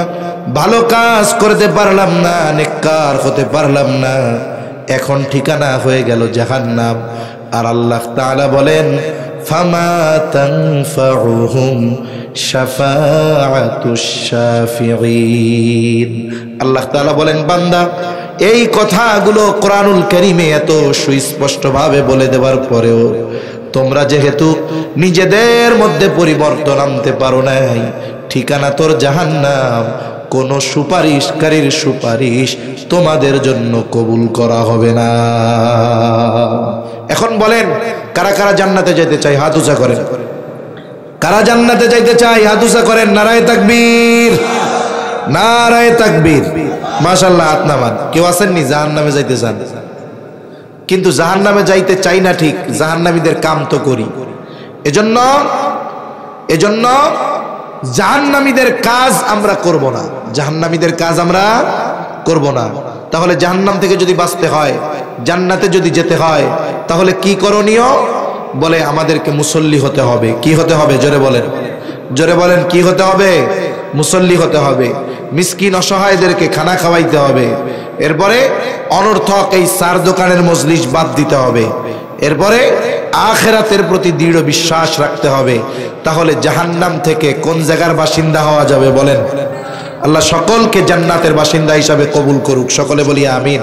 ভালো কাজ করতে পারলাম না, নেককার হতে পারলাম না, এখন ঠিকানা হয়ে গেল জাহান্নাম। আর আল্লাহ তাআলা বলেন ফামা তানফাউহুম শাফাআতুশ শাফিঈন। আল্লাহ তাআলা বলেন বান্দা, এই কথাগুলো কোরআনুল কারীমে এত সুস্পষ্টভাবে বলে দেওয়ার পরেও তোমরা যেহেতু নিজেদের মধ্যে পরিবর্তন আনতে পারো নাই, ঠিকানা তোর জাহান্নাম, কোন সুপারিশকারীর সুপারিশ তোমাদের জন্য কবুল করা হবে না। এখন বলেন কারা কারা জান্নাতে যেতে চাই? হাত উঁচা করেন। কারা জান্নাতে যাইতে চাই? হাত উঁচা করেন। নারায়ে তাকবীর, নারায়ে তাকবীর। মাশাআল্লাহ, হাত নামান। কেউ আছেননি জাহান্নামে যাইতে চান? কিন্তু জাহান্নামে যাইতে চাই না ঠিক, জাহান্নামীদের কাম তো করি। এজন্য জাহান্নামীদের কাজ আমরা করব না, জাহান্নামীদের কাজ আমরা করব না। তাহলে জাহান্নাম থেকে যদি বাঁচতে হয়, জান্নাতে যদি যেতে হয়, তাহলে কি করণীয়? বলে আমাদেরকে মুসল্লি হতে হবে। কি হতে হবে? জোরে বলেন, জোরে বলেন, কি হতে হবে? মুসল্লি হতে হবে। মিসকিন অসহায়দেরকে খানা খাওয়াইতে হবে। এরপরে অনর্থক এই চার দোকানের মজলিস বাদ দিতে হবে। এরপরে আখিরাতের প্রতি দৃঢ় বিশ্বাস রাখতে হবে। তাহলে জাহান্নাম থেকে কোন জায়গার বাসিন্দা হওয়া যাবে? বলেন। আল্লাহ সকলকে জান্নাতের বাসিন্দা হিসাবে কবুল করুক। সকলে বলি আমিন।